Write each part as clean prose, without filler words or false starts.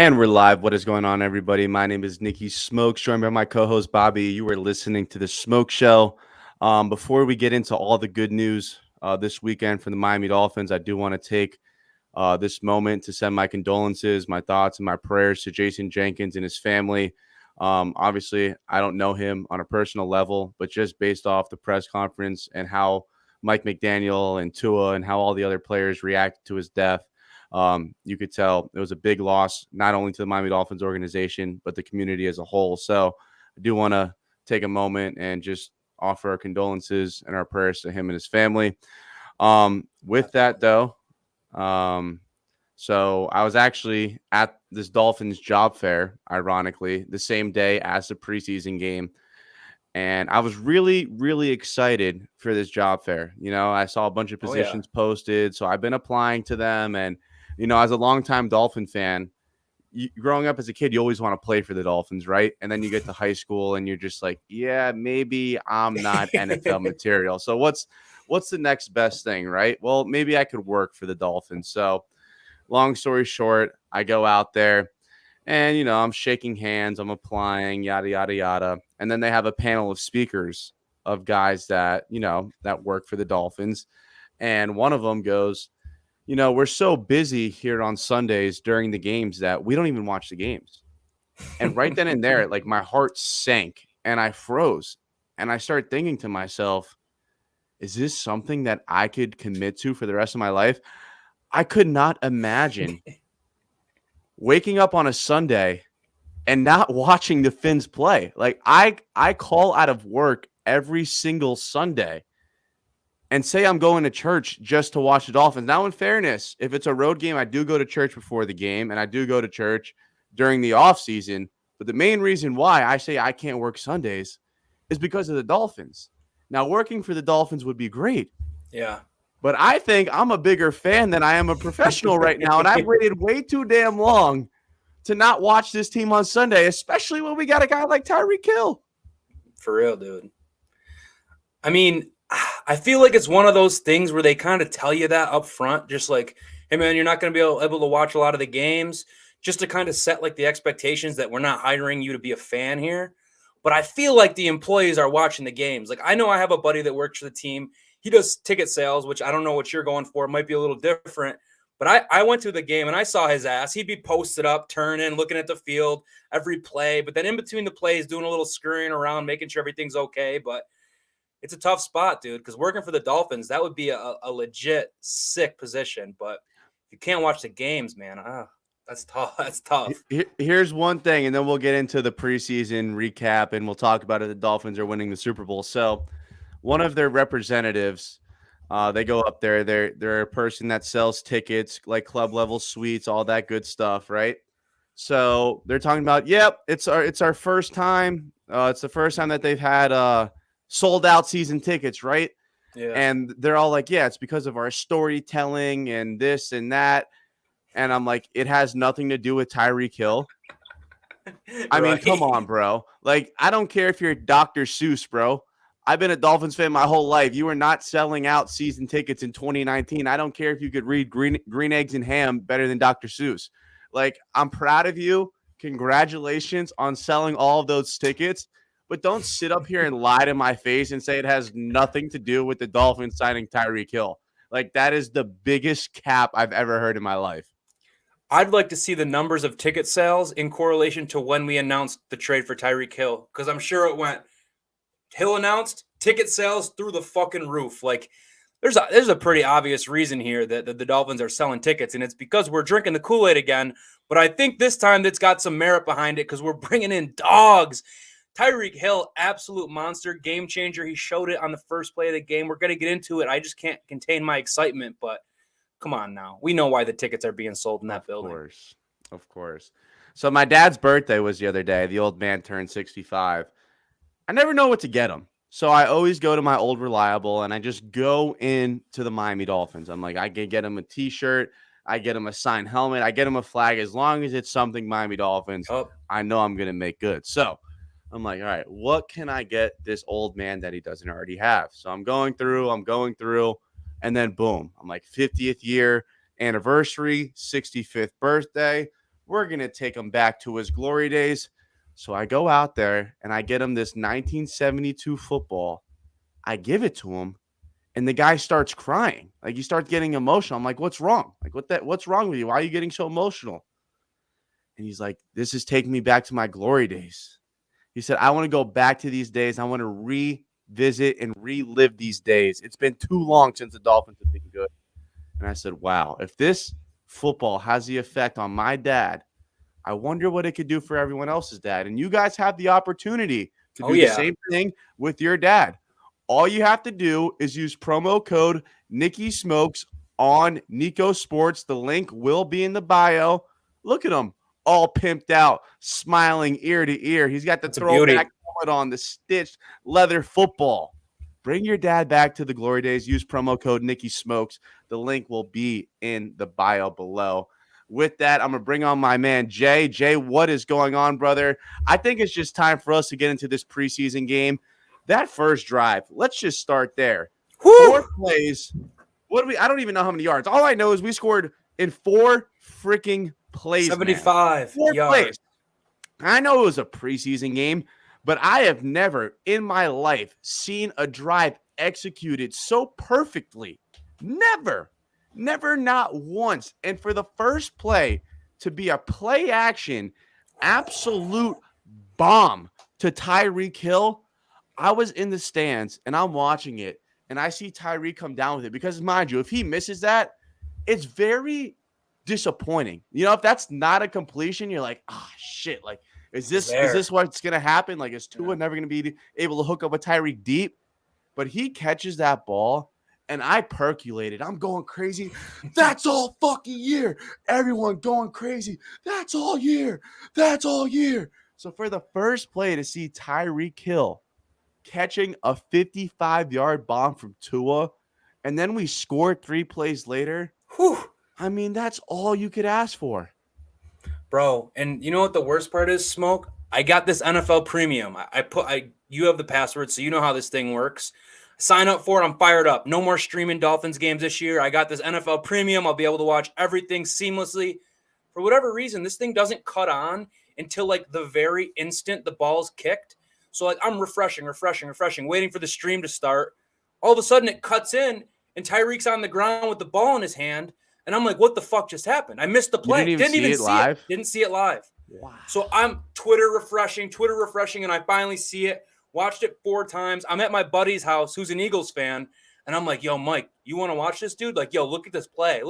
And we're live. What is going on, everybody? My name is Nikki Smokes, joined by my co-host Bobby. You are listening to the Smoke Show. Before we get into all the good news this weekend from the Miami Dolphins, I do want to take this moment to send my condolences, my thoughts, and my prayers to Jason Jenkins and his family. Obviously, I don't know him on a personal level, but just based off the press conference and how Mike McDaniel and Tua and how all the other players reacted to his death, you could tell it was a big loss, not only to the Miami Dolphins organization, but the community as a whole. So I do want to take a moment and just offer our condolences and our prayers to him and his family. With that, though, so I was actually at this Dolphins job fair, ironically, the same day as the preseason game. And I was really, really excited for this job fair. You know, I saw a bunch of positions posted, so I've been applying to them. And, you know, as a longtime Dolphin fan, growing up as a kid, you always want to play for the Dolphins, right? And then you get to high school and you're just like, yeah, maybe I'm not NFL material. So what's the next best thing, right? Well, maybe I could work for the Dolphins. So long story short, I go out there and, you know, I'm shaking hands, I'm applying, yada, yada, yada. And then they have a panel of speakers of guys that, you know, that work for the Dolphins. And one of them goes, you know, we're so busy here on Sundays during the games that we don't even watch the games. And right then and there, like my heart sank and I froze. And I started thinking to myself, is this something that I could commit to for the rest of my life? I could not imagine waking up on a Sunday and not watching the Finns play. Like I call out of work every single Sunday and say I'm going to church just to watch the Dolphins. Now, in fairness, if it's a road game, I do go to church before the game and I do go to church during the off season. But the main reason why I say I can't work Sundays is because of the Dolphins. Now, working for the Dolphins would be great. Yeah. But I think I'm a bigger fan than I am a professional right now. And I've waited way too damn long to not watch this team on Sunday, especially when we got a guy like Tyreek Hill. For real, dude. I mean, I feel like it's one of those things where they kind of tell you that up front, just like, hey, man, you're not going to be able to watch a lot of the games, just to kind of set like the expectations that we're not hiring you to be a fan here. But I feel like the employees are watching the games. Like, I know I have a buddy that works for the team. He does ticket sales, which I don't know what you're going for. It might be a little different. But I went to the game and I saw his ass. He'd be posted up, turning, looking at the field, every play. But then in between the plays, doing a little scurrying around, making sure everything's okay. But it's a tough spot, dude, because working for the Dolphins, that would be a legit sick position. But if you can't watch the games, man, that's tough. That's tough. Here's one thing, and then we'll get into the preseason recap, and we'll talk about it. The Dolphins are winning the Super Bowl. So one of their representatives, they go up there. They're a person that sells tickets, like club level suites, all that good stuff, right? So they're talking about, yep, it's our first time. It's the first time that they've had sold out season tickets, right? Yeah. And they're all like, yeah, it's because of our storytelling and this and that. And I'm like, it has nothing to do with Tyreek Hill. I mean, come on, bro. Like, I don't care if you're Dr. Seuss, bro. I've been a Dolphins fan my whole life. You were not selling out season tickets in 2019. I don't care if you could read Green Eggs and Ham better than Dr. Seuss. Like, I'm proud of you. Congratulations on selling all of those tickets. But don't sit up here and lie to my face and say it has nothing to do with the Dolphins signing Tyreek Hill. Like, that is the biggest cap I've ever heard in my life. I'd like to see the numbers of ticket sales in correlation to when we announced the trade for Tyreek Hill, because I'm sure it went Hill announced, ticket sales through the fucking roof. Like, there's a pretty obvious reason here that the Dolphins are selling tickets, and it's because we're drinking the Kool-Aid again. But I think this time it's got some merit behind it because we're bringing in dogs. Tyreek Hill, absolute monster, game changer. He showed it on the first play of the game. We're going to get into it. I just can't contain my excitement, but come on now. We know why the tickets are being sold in that building. Of course. So my dad's birthday was the other day. The old man turned 65. I never know what to get him. So I always go to my old reliable and I just go into the Miami Dolphins. I'm like, I can get him a t-shirt. I get him a signed helmet. I get him a flag. As long as it's something Miami Dolphins, I know I'm going to make good. So I'm like, all right, what can I get this old man that he doesn't already have? So I'm going through, and then boom, I'm like 50th year anniversary, 65th birthday. We're going to take him back to his glory days. So I go out there and I get him this 1972 football. I give it to him. And the guy starts crying. Like, he starts getting emotional. I'm like, what's wrong? Like, what's wrong with you? Why are you getting so emotional? And he's like, this is taking me back to my glory days. He said, I want to go back to these days. I want to revisit and relive these days. It's been too long since the Dolphins have been good. And I said, wow, if this football has the effect on my dad, I wonder what it could do for everyone else's dad. And you guys have the opportunity to do the same thing with your dad. All you have to do is use promo code Nicky Smokes on Nico Sports. The link will be in the bio. Look at him, all pimped out, smiling ear to ear. He's got the throwback helmet on, the stitched leather football. Bring your dad back to the glory days. Use promo code Nicky Smokes. The link will be in the bio below. With that, I'm going to bring on my man, Jay. Jay, what is going on, brother? I think it's just time for us to get into this preseason game. That first drive, let's just start there. Woo! 4 plays. I don't even know how many yards. All I know is we scored in 4 freaking plays. 75 yards. Plays. I know it was a preseason game, but I have never in my life seen a drive executed so perfectly. Never, not once. And for the first play to be a play action, absolute bomb to Tyreek Hill, I was in the stands and I'm watching it and I see Tyreek come down with it because, mind you, if he misses that, it's very disappointing. You know, if that's not a completion, you're like, oh, shit. Like, is this what's going to happen? Like, is Tua never going to be able to hook up with Tyreek deep? But he catches that ball and I percolated. I'm going crazy. That's all fucking year. Everyone going crazy. That's all year. So for the first play to see Tyreek Hill catching a 55-yard bomb from Tua, and then we scored 3 plays later. Whew. I mean, that's all you could ask for. Bro, and you know what the worst part is, Smoke? I got this NFL Premium. You have the password, so you know how this thing works. Sign up for it. I'm fired up. No more streaming Dolphins games this year. I got this NFL Premium. I'll be able to watch everything seamlessly. For whatever reason, this thing doesn't cut on until like the very instant the ball's kicked. So like I'm refreshing, waiting for the stream to start. All of a sudden it cuts in and Tyreek's on the ground with the ball in his hand. And I'm like, what the fuck just happened? I missed the play. Didn't even see it. Didn't see it live. Wow. So I'm Twitter refreshing, and I finally see it. Watched it 4 times. I'm at my buddy's house who's an Eagles fan. And I'm like, yo, Mike, you want to watch this, dude? Like, yo, look at this play.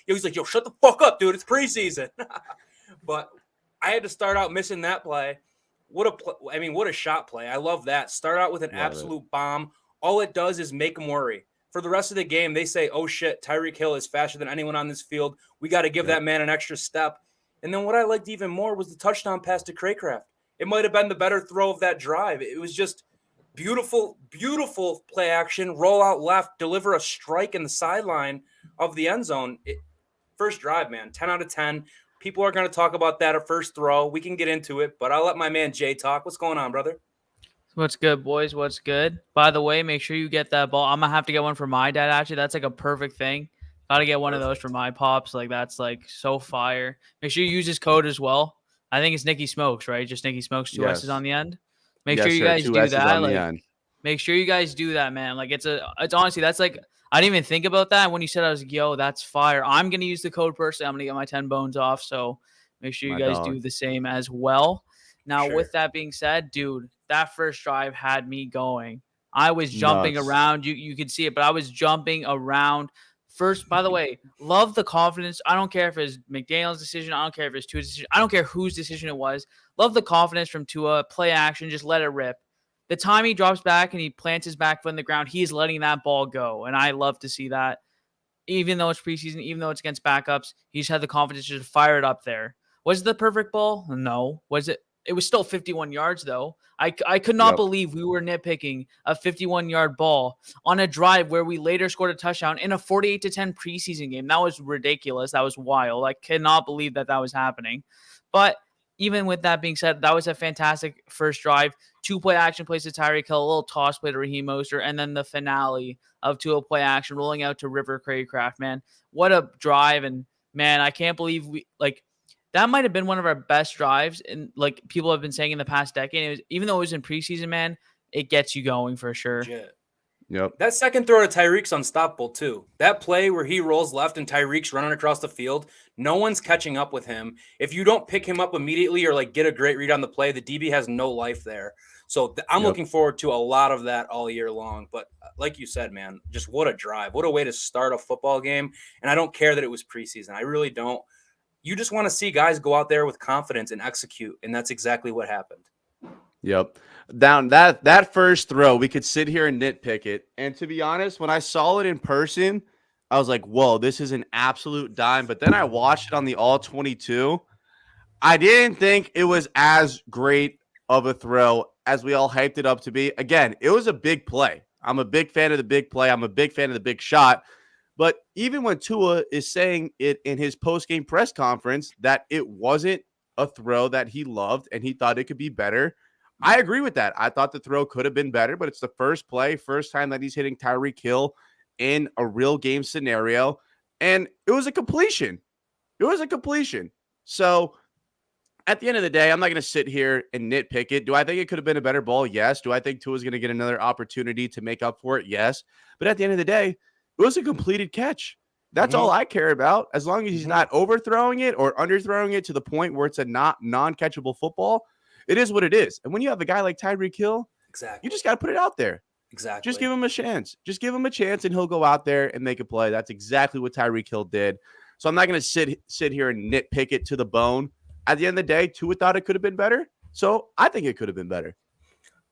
He's like, yo, shut the fuck up, dude. It's preseason. But I had to start out missing that play. What a shot play. I love that. Start out with an absolute bomb. All it does is make them worry. For the rest of the game, they say, oh, shit, Tyreek Hill is faster than anyone on this field. We got to give that man an extra step. And then what I liked even more was the touchdown pass to Craycraft. It might have been the better throw of that drive. It was just beautiful, beautiful play action, roll out left, deliver a strike in the sideline of the end zone. First drive, man, 10 out of 10. People are going to talk about that at first throw. We can get into it, but I'll let my man Jay talk. What's going on, brother? What's good, boys? What's good? By the way, make sure you get that ball. I'm going to have to get one for my dad, actually. That's like a perfect thing. Got to get one of those for my pops. Like, that's like so fire. Make sure you use his code as well. I think it's Nicky Smokes, right? Just Nicky Smokes, 2 S's on the end. Make sure you guys do that. Like, make sure you guys do that, man. Like, it's honestly, that's like, I didn't even think about that. When you said, I was like, yo, that's fire. I'm going to use the code personally. I'm going to get my 10 bones off. So make sure you guys do the same as well. Now, with that being said, dude, that first drive had me going. I was jumping around. You could see it, but I was jumping around. First, by the way, love the confidence. I don't care if it's McDaniel's decision. I don't care if it's Tua's decision. I don't care whose decision it was. Love the confidence from Tua. Play action. Just let it rip. The time he drops back and he plants his back foot in the ground, he's letting that ball go. And I love to see that. Even though it's preseason, even though it's against backups, he's had the confidence to just fire it up there. Was it the perfect ball? No. Was it? It was still 51 yards, though. I could not believe we were nitpicking a 51-yard ball on a drive where we later scored a touchdown in a 48-10 preseason game. That was ridiculous. That was wild. I cannot believe that was happening. But even with that being said, that was a fantastic first drive. 2 play action plays to Tyreek Hill, a little toss play to Raheem Mostert, and then the finale of 2 play action rolling out to River Craycraft, man. What a drive. And, man, I can't believe that might have been one of our best drives. And like people have been saying in the past decade, even though it was in preseason, man, it gets you going for sure. Legit. Yep. That second throw to Tyreek's unstoppable too. That play where he rolls left and Tyreek's running across the field, no one's catching up with him. If you don't pick him up immediately or like get a great read on the play, the DB has no life there. So I'm looking forward to a lot of that all year long. But like you said, man, just what a drive. What a way to start a football game. And I don't care that it was preseason. I really don't. You just want to see guys go out there with confidence and execute. And that's exactly what happened. Yep. Down that first throw, we could sit here and nitpick it. And to be honest, when I saw it in person, I was like, whoa, this is an absolute dime. But then I watched it on the all 22. I didn't think it was as great of a throw as we all hyped it up to be. Again, it was a big play. I'm a big fan of the big play. I'm a big fan of the big shot. But even when Tua is saying it in his post-game press conference that it wasn't a throw that he loved and he thought it could be better, I agree with that. I thought the throw could have been better, but it's the first play, first time that he's hitting Tyreek Hill in a real game scenario. And it was a completion. It was a completion. So at the end of the day, I'm not going to sit here and nitpick it. Do I think it could have been a better ball? Yes. Do I think Tua's going to get another opportunity to make up for it? Yes. But at the end of the day, it was a completed catch. That's all I care about. As long as he's not overthrowing it or underthrowing it to the point where it's a non-catchable football, it is what it is. And when you have a guy like Tyreek Hill, you just got to put it out there. Exactly. Just give him a chance. Just give him a chance and he'll go out there and make a play. That's exactly what Tyreek Hill did. So I'm not going to sit here and nitpick it to the bone. At the end of the day, Tua thought it could have been better. So I think it could have been better.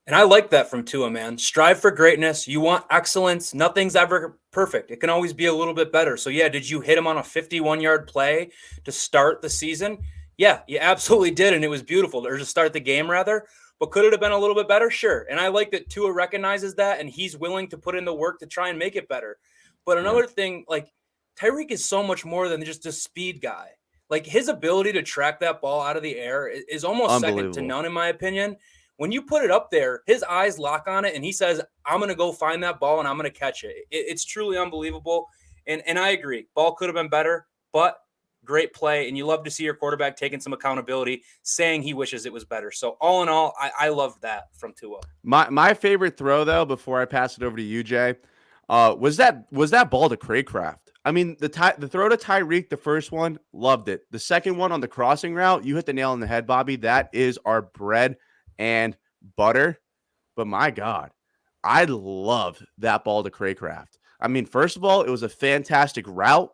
And I like that from Tua, man. Strive for greatness. You want excellence. Nothing's ever perfect. It can always be a little bit better. So, yeah, did you hit him on a 51-yard play to start the season? Yeah, you absolutely did, and it was beautiful. Or to start the game, rather. But could it have been a little bit better? Sure. And I like that Tua recognizes that, and he's willing to put in the work to try and make it better. But another thing, like, Tyreek is so much more than just a speed guy. Like, his ability to track that ball out of the air is almost second to none, in my opinion. When you put it up there, his eyes lock on it, and he says, I'm going to go find that ball, and I'm going to catch it. It's truly unbelievable, and I agree. Ball could have been better, but great play, and you love to see your quarterback taking some accountability, saying he wishes it was better. So all in all, I love that from Tua. My favorite throw, though, before I pass it over to you, Jay, was that ball to Craycraft. I mean, the throw to Tyreek, the first one, loved it. The second one on the crossing route, you hit the nail on the head, Bobby. That is our bread and butter. But my God, I love that ball to Craycraft. I mean, first of all, it was a fantastic route.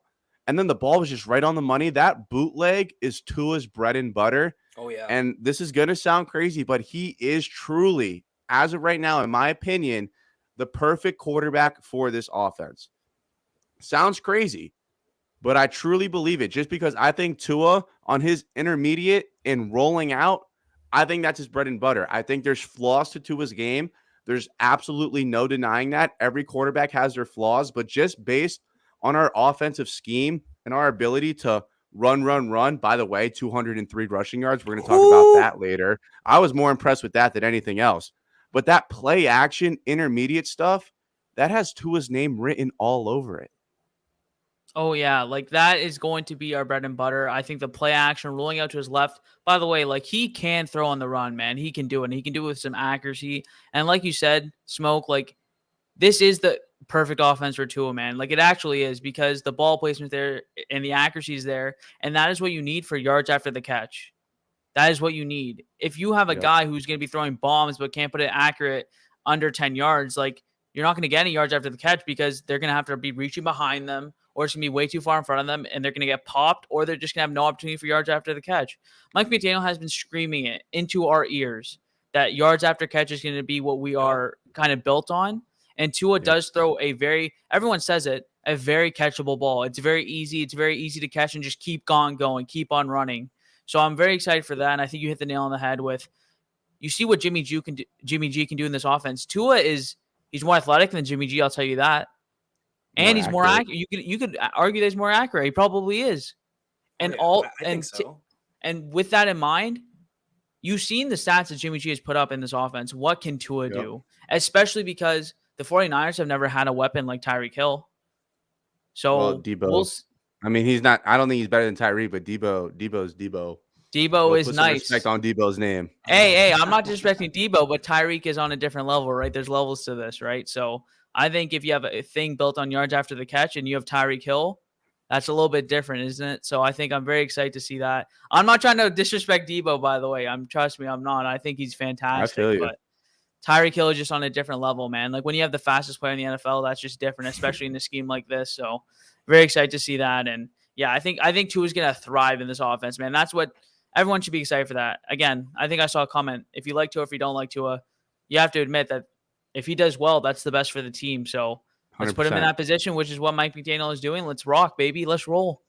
And then the ball was just right on the money. That bootleg is Tua's bread and butter. Oh, yeah. And this is going to sound crazy, but he is truly, as of right now, in my opinion, the perfect quarterback for this offense. Sounds crazy, but I truly believe it just because I think Tua on his intermediate and rolling out, I think that's his bread and butter. I think there's flaws to Tua's game. There's absolutely no denying that. Every quarterback has their flaws, but just based on our offensive scheme and our ability to run. By the way, 203 rushing yards. We're going to talk about that later. I was more impressed with that than anything else. But that play action intermediate stuff, that has Tua's name written all over it. Oh, yeah. Like, that is going to be our bread and butter. I think the play action, rolling out to his left. By the way, like, he can throw on the run, man. He can do it. And he can do it with some accuracy. And like you said, Smoke, like, this is the perfect offense for Tua, man. Like, it actually is, because the ball placement there and the accuracy is there. And that is what you need for yards after the catch. That is what you need. If you have a guy who's going to be throwing bombs but can't put it accurate under 10 yards, like, you're not going to get any yards after the catch because they're going to have to be reaching behind them, or it's going to be way too far in front of them, and they're going to get popped, or they're just going to have no opportunity for yards after the catch. Mike McDaniel has been screaming it into our ears that yards after catch is going to be what we are kind of built on. And Tua does throw everyone says it, a very catchable ball. It's very easy. It's very easy to catch and just keep on going, keep on running. So I'm very excited for that. And I think you hit the nail on the head with, you see what Jimmy G can do in this offense. Tua he's more athletic than Jimmy G. I'll tell you that. And he's more accurate. You could argue that he's more accurate. He probably is. And I think so. And with that in mind, you've seen the stats that Jimmy G has put up in this offense. What can Tua do? Especially because the 49ers have never had a weapon like Tyreek Hill. So I mean, he's not. I don't think he's better than Tyreek, but Debo's Debo. Debo We'll is put some respect nice. on Debo's name. Hey, I'm not disrespecting Debo, but Tyreek is on a different level, right? There's levels to this, right? So I think if you have a thing built on yards after the catch and you have Tyreek Hill, that's a little bit different, isn't it? So I think I'm very excited to see that. I'm not trying to disrespect Debo, by the way. Trust me, I'm not. I think he's I fantastic, feel you. but Tyreek Hill is just on a different level, man. Like when you have the fastest player in the NFL, that's just different, especially in a scheme like this. So very excited to see that. And yeah, I think Tua's gonna thrive in this offense, man. That's what everyone should be excited for that. Again, I think I saw a comment. If you like Tua, if you don't like Tua, you have to admit that if he does well, that's the best for the team. So let's put him in 100%. that position, which is what Mike McDaniel is doing. Let's rock, baby. Let's roll.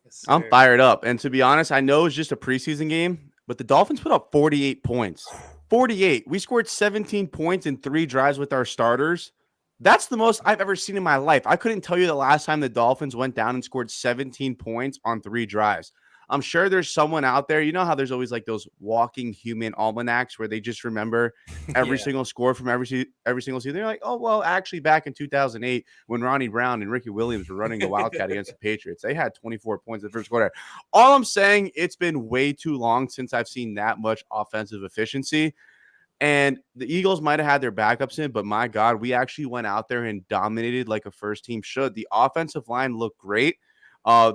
Yes, I'm sir. fired up. And to be honest, I know it's just a preseason game, but the Dolphins put up 48 points. 48. We scored 17 points in 3 drives with our starters. That's the most I've ever seen in my life. I couldn't tell you the last time the Dolphins went down and scored 17 points on 3 drives. I'm sure there's someone out there. You know how there's always like those walking human almanacs where they just remember every Yeah. single score from every single season. They're like, oh, well, actually, back in 2008, when Ronnie Brown and Ricky Williams were running a Wildcat against the Patriots, they had 24 points in the first quarter. All I'm saying, it's been way too long since I've seen that much offensive efficiency. And the Eagles might have had their backups in, but my God, we actually went out there and dominated like a first team should. The offensive line looked great.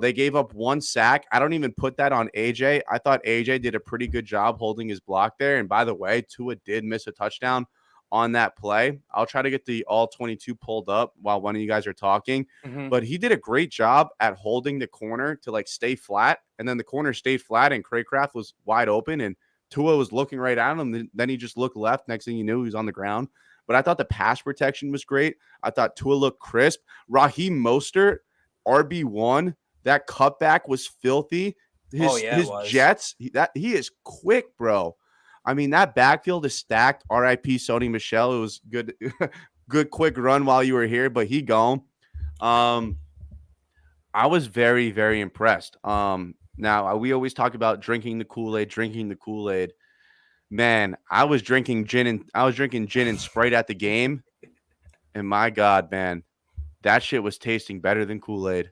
They gave up 1 sack. I don't even put that on AJ. I thought AJ did a pretty good job holding his block there. And by the way, Tua did miss a touchdown on that play. I'll try to get the all 22 pulled up while one of you guys are talking. Mhm. But he did a great job at holding the corner to like stay flat. And then the corner stayed flat and Craycraft was wide open. And Tua was looking right at him. Then he just looked left. Next thing you knew, he was on the ground. But I thought the pass protection was great. I thought Tua looked crisp. Raheem Mostert, RB1, that cutback was filthy. His was. jets, he is quick, bro. I mean, that backfield is stacked. RIP Sony Michel. It was good, good quick run while you were here, but he gone. I was very, very impressed. Now we always talk about drinking the Kool-Aid. Man, I was drinking gin and Sprite at the game, and my God, man, that shit was tasting better than Kool-Aid.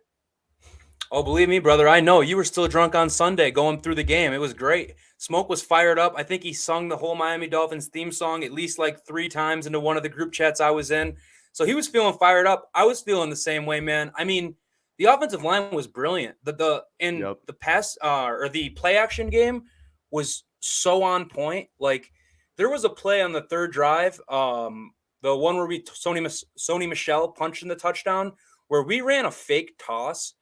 Oh, believe me, brother, I know. You were still drunk on Sunday going through the game. It was great. Smoke was fired up. I think he sung the whole Miami Dolphins theme song at least like 3 times into one of the group chats I was in. So he was feeling fired up. I was feeling the same way, man. I mean, the offensive line was brilliant. Yep. The pass or the play action game was so on point. Like there was a play on the 3rd drive, the one where Sony Michel punched in the touchdown, where we ran a fake toss.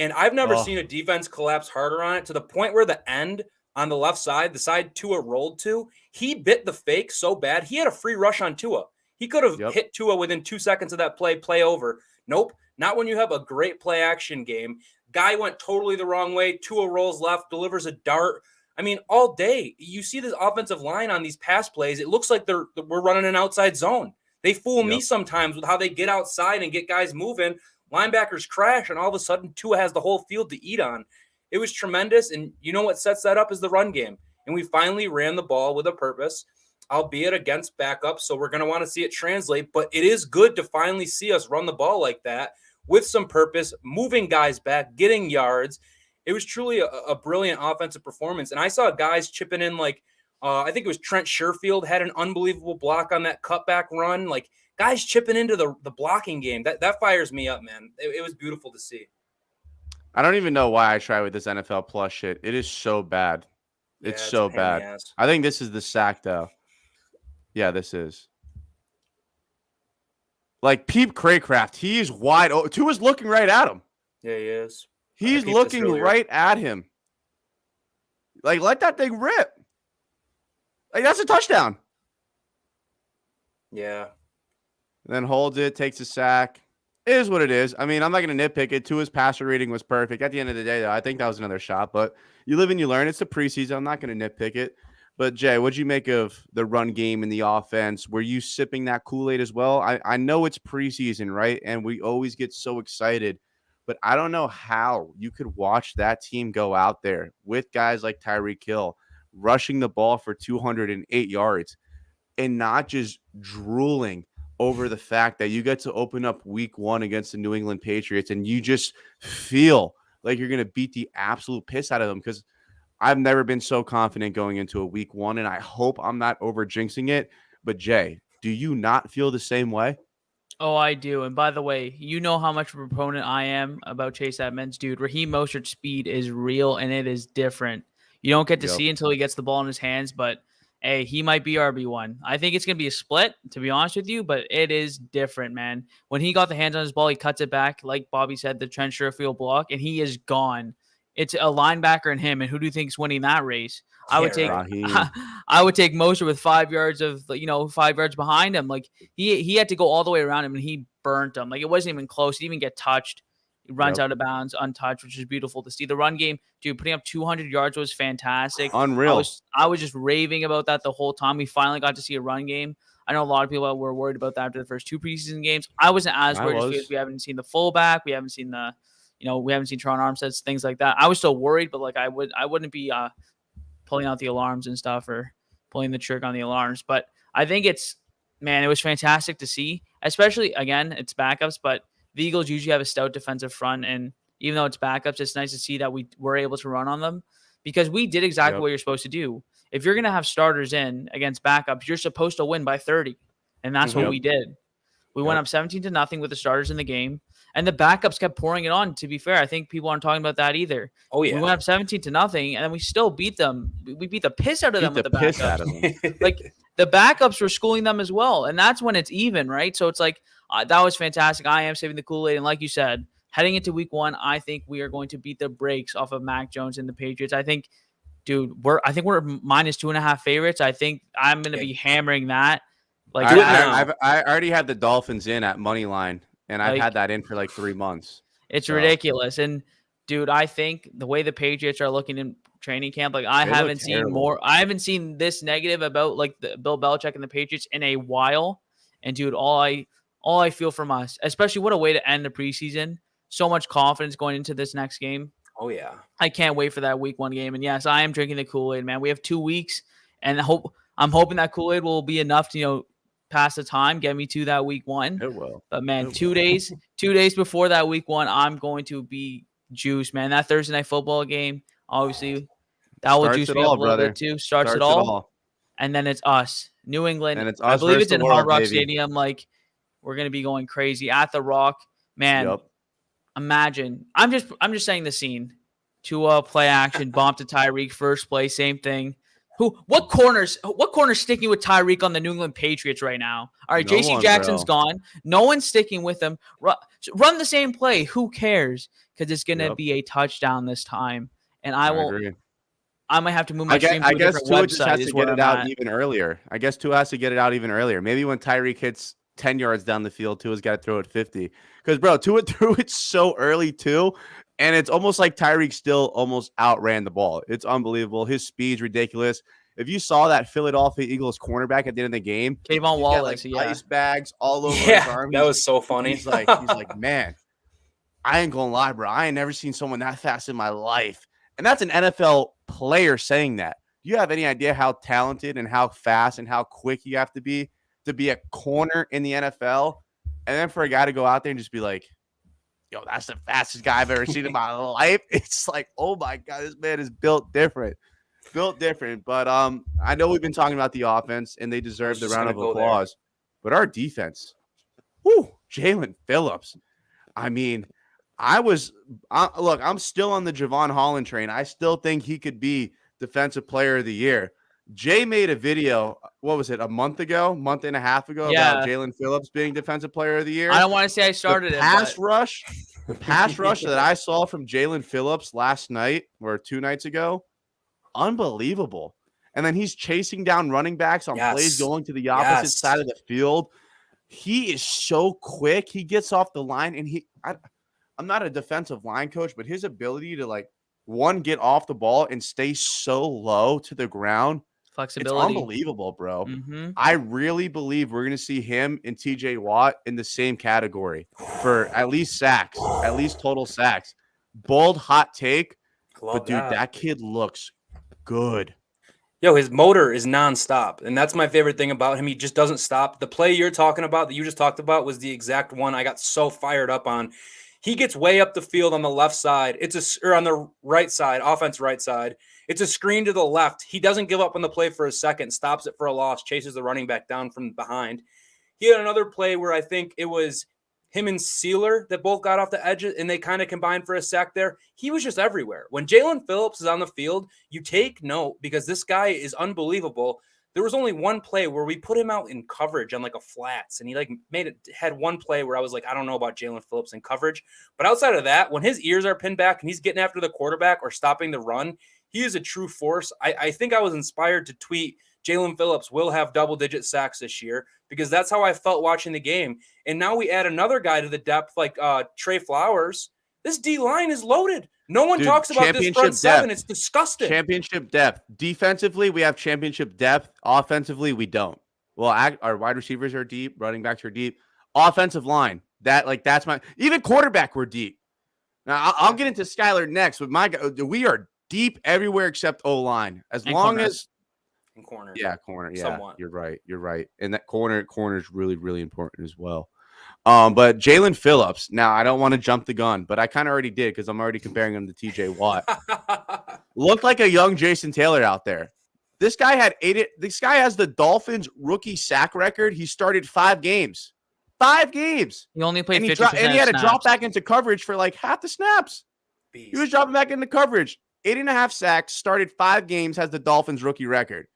And I've never Oh, seen a defense collapse harder on it to the point where the end on the left side, the side Tua rolled to, he bit the fake so bad. He had a free rush on Tua. He could have yep. hit Tua within 2 seconds of that play over. Nope, not when you have a great play action game. Guy went totally the wrong way. Tua rolls left, delivers a dart. I mean, all day, you see this offensive line on these pass plays. It looks like we're running an outside zone. They fool me Yep. sometimes with how they get outside and get guys moving. Linebackers crash, and all of a sudden Tua has the whole field to eat on. It was tremendous, and you know what sets that up is the run game. And we finally ran the ball with a purpose, albeit against backups, so we're going to want to see it translate. But it is good to finally see us run the ball like that with some purpose, moving guys back, getting yards. It was truly a brilliant offensive performance. And I saw guys chipping in like I think it was Trent Sherfield had an unbelievable block on that cutback run. Like guys chipping into the blocking game. That fires me up, man. It was beautiful to see. I don't even know why I try with this NFL Plus shit. It is so bad. It's Yeah, so a pain in the bad. ass. I think this is the sack, though. Yeah, this is. Like, Peep Craycraft, he's wide open. Tua's looking right at him. Yeah, he is. He's peeped this looking earlier. right at him. Like, let that thing rip. Like, that's a touchdown. Yeah. And then holds it, takes a sack. It is what it is. I mean, I'm not going to nitpick it. Tua's passer rating was perfect. At the end of the day, though, I think that was another shot. But you live and you learn. It's the preseason. I'm not going to nitpick it. But, Jay, what'd you make of the run game and the offense? Were you sipping that Kool-Aid as well? I know it's preseason, right? And we always get so excited. But I don't know how you could watch that team go out there with guys like Tyreek Hill rushing the ball for 208 yards and not just drooling over the fact that you get to open up week 1 against the New England Patriots and you just feel like you're going to beat the absolute piss out of them, because I've never been so confident going into a week 1, and I hope I'm not over jinxing it. But Jay, do you not feel the same way? Oh, I do. And by the way, you know how much of a proponent I am about Chase Edmonds, dude. Raheem Mostert's speed is real and it is different. You don't get to see until he gets the ball in his hands, but hey, he might be RB1. I think it's going to be a split, to be honest with you, but it is different, man. When he got the hands on his ball, he cuts it back, like Bobby said, the Trent Sherfield block, and he is gone. It's a linebacker and him, and who do you think is winning that race? I would take I would take Moser with 5 yards of 5 yards behind him. Like he had to go all the way around him and he burnt him. Like it wasn't even close. He didn't even get touched. He runs out of bounds, untouched, which is beautiful to see. The run game, dude, putting up 200 yards was fantastic. Unreal. I was just raving about that the whole time. We finally got to see a run game. I know a lot of people were worried about that after the first 2 preseason games. I wasn't as worried just because we haven't seen the fullback. We haven't seen we haven't seen Tron Armstead, things like that. I was still worried, but like I wouldn't be pulling out the alarms and stuff or pulling the trigger on the alarms. But I think it was fantastic to see, especially, again, it's backups, but the Eagles usually have a stout defensive front. And even though it's backups, it's nice to see that we were able to run on them because we did exactly what you're supposed to do. If you're going to have starters in against backups, you're supposed to win by 30. And that's what we did. We went up 17-0 with the starters in the game. And the backups kept pouring it on, to be fair. I think people aren't talking about that either. Oh, yeah. We went up 17-0, and then we still beat them. We beat the piss out of them with the backups. Like, the backups were schooling them as well, and that's when it's even, right? So it's like, that was fantastic. I am saving the Kool-Aid, and like you said, heading into week 1, I think we are going to beat the brakes off of Mac Jones and the Patriots. I think, dude, we're -2.5 favorites. I think I'm going to be hammering that. Like, I already had the Dolphins in at money line. And I've had that in for like 3 months. It's ridiculous. And dude, I think the way the Patriots are looking in training camp, like I haven't seen this negative about like the Bill Belichick and the Patriots in a while. And dude, all I feel from us, especially what a way to end the preseason. So much confidence going into this next game. Oh yeah. I can't wait for that week 1 game. And yes, I am drinking the Kool-Aid, man. We have 2 weeks and I'm hoping that Kool-Aid will be enough to, pass the time, get me to that week 1. It will. But man, 2 days before that week 1, I'm going to be juiced, man. That Thursday night football game, obviously, that will juice me up a little bit too. Starts it all. And then it's us, New England. And it's us. I believe it's in Hard Rock baby. Stadium. Like we're gonna be going crazy at the Rock, man. Yep. Imagine. I'm just saying the scene. Tua play action, bomb to Tyreek, first play, same thing. What corner's sticking with Tyreek on the New England Patriots right now? All right, J.C. Jackson's gone. No one's sticking with him. Run the same play. Who cares? Because it's going to be a touchdown this time. And I might have to move my stream to a different website. I guess Tua just has to get it out even earlier. Maybe when Tyreek hits 10 yards down the field, Tua's got to throw it 50. Because, bro, Tua threw it so early, too. And it's almost like Tyreek still almost outran the ball. It's unbelievable. His speed's ridiculous. If you saw that Philadelphia Eagles cornerback at the end of the game, Kayvon Wallace, ice bags all over his arm. That was so funny. He's like, man, I ain't gonna lie, bro. I ain't never seen someone that fast in my life. And that's an NFL player saying that. Do you have any idea how talented and how fast and how quick you have to be a corner in the NFL? And then for a guy to go out there and just be like, yo, that's the fastest guy I've ever seen in my life. It's like, oh my God, this man is built different. But I know we've been talking about the offense and they deserve the round of applause. But our defense, Jalen Phillips. I mean, I'm still on the Javon Holland train. I still think he could be Defensive Player of the Year. Jay made a video, what was it, month and a half ago, about Jalen Phillips being Defensive Player of the Year. I don't want to say I started the pass rush that I saw from Jalen Phillips last night or 2 nights ago, unbelievable. And then he's chasing down running backs on plays going to the opposite side of the field. He is so quick. He gets off the line, and I'm not a defensive line coach, but his ability to get off the ball and stay so low to the ground. Flexibility. It's unbelievable, bro. Mm-hmm. I really believe we're going to see him and TJ Watt in the same category for at least sacks, at least total sacks. Bold, hot take. But, dude, that kid looks good. Yo, his motor is nonstop, and that's my favorite thing about him. He just doesn't stop. The play you're talking about that you just talked about was the exact one I got so fired up on. He gets way up the field on the left side. Or on the right side, offense right side. It's a screen to the left. He doesn't give up on the play for a second, stops it for a loss, chases the running back down from behind. He had another play where I think it was him and Sealer that both got off the edge, and they kind of combined for a sack there. He was just everywhere. When Jalen Phillips is on the field, you take note because this guy is unbelievable. There was only one play where we put him out in coverage on like a flats, and he like had one play where I was like, I don't know about Jalen Phillips in coverage. But outside of that, when his ears are pinned back and he's getting after the quarterback or stopping the run, he is a true force. I think I was inspired to tweet Jalen Phillips will have double-digit sacks this year because that's how I felt watching the game. And now we add another guy to the depth like Trey Flowers. This D-line is loaded. No one talks about this front seven. It's disgusting. Championship depth. Defensively, we have championship depth. Offensively, we don't. Well, our wide receivers are deep. Running backs are deep. Offensive line. That's my – even quarterback, we're deep. Now, I'll get into Skylar next. But we are deep everywhere except O-line. As long as – corner. Yeah, corner. Yeah, somewhat. You're right. And that corner is really, really important as well. But Jalen Phillips, now I don't want to jump the gun, but I kind of already did because I'm already comparing him to TJ Watt. Looked like a young Jason Taylor out there. This guy has the Dolphins rookie sack record. He started 5 games. 5 games. He only played 50%. And he had to drop back into coverage for like half the snaps. Beast. He was dropping back into coverage. 8.5 sacks, started 5 games, has the Dolphins rookie record.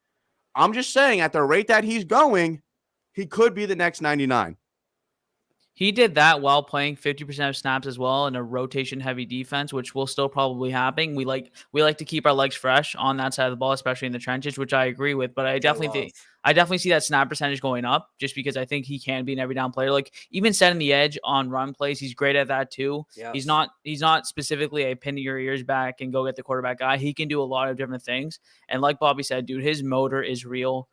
I'm just saying, at the rate that he's going, he could be the next 99. He did that while playing 50% of snaps as well in a rotation-heavy defense, which will still probably happen. We like to keep our legs fresh on that side of the ball, especially in the trenches, which I agree with. But I definitely see that snap percentage going up just because I think he can be an every down player. Like even setting the edge on run plays, he's great at that too. Yes. He's not specifically a pin your ears back and go get the quarterback guy. He can do a lot of different things. And like Bobby said, dude, his motor is real.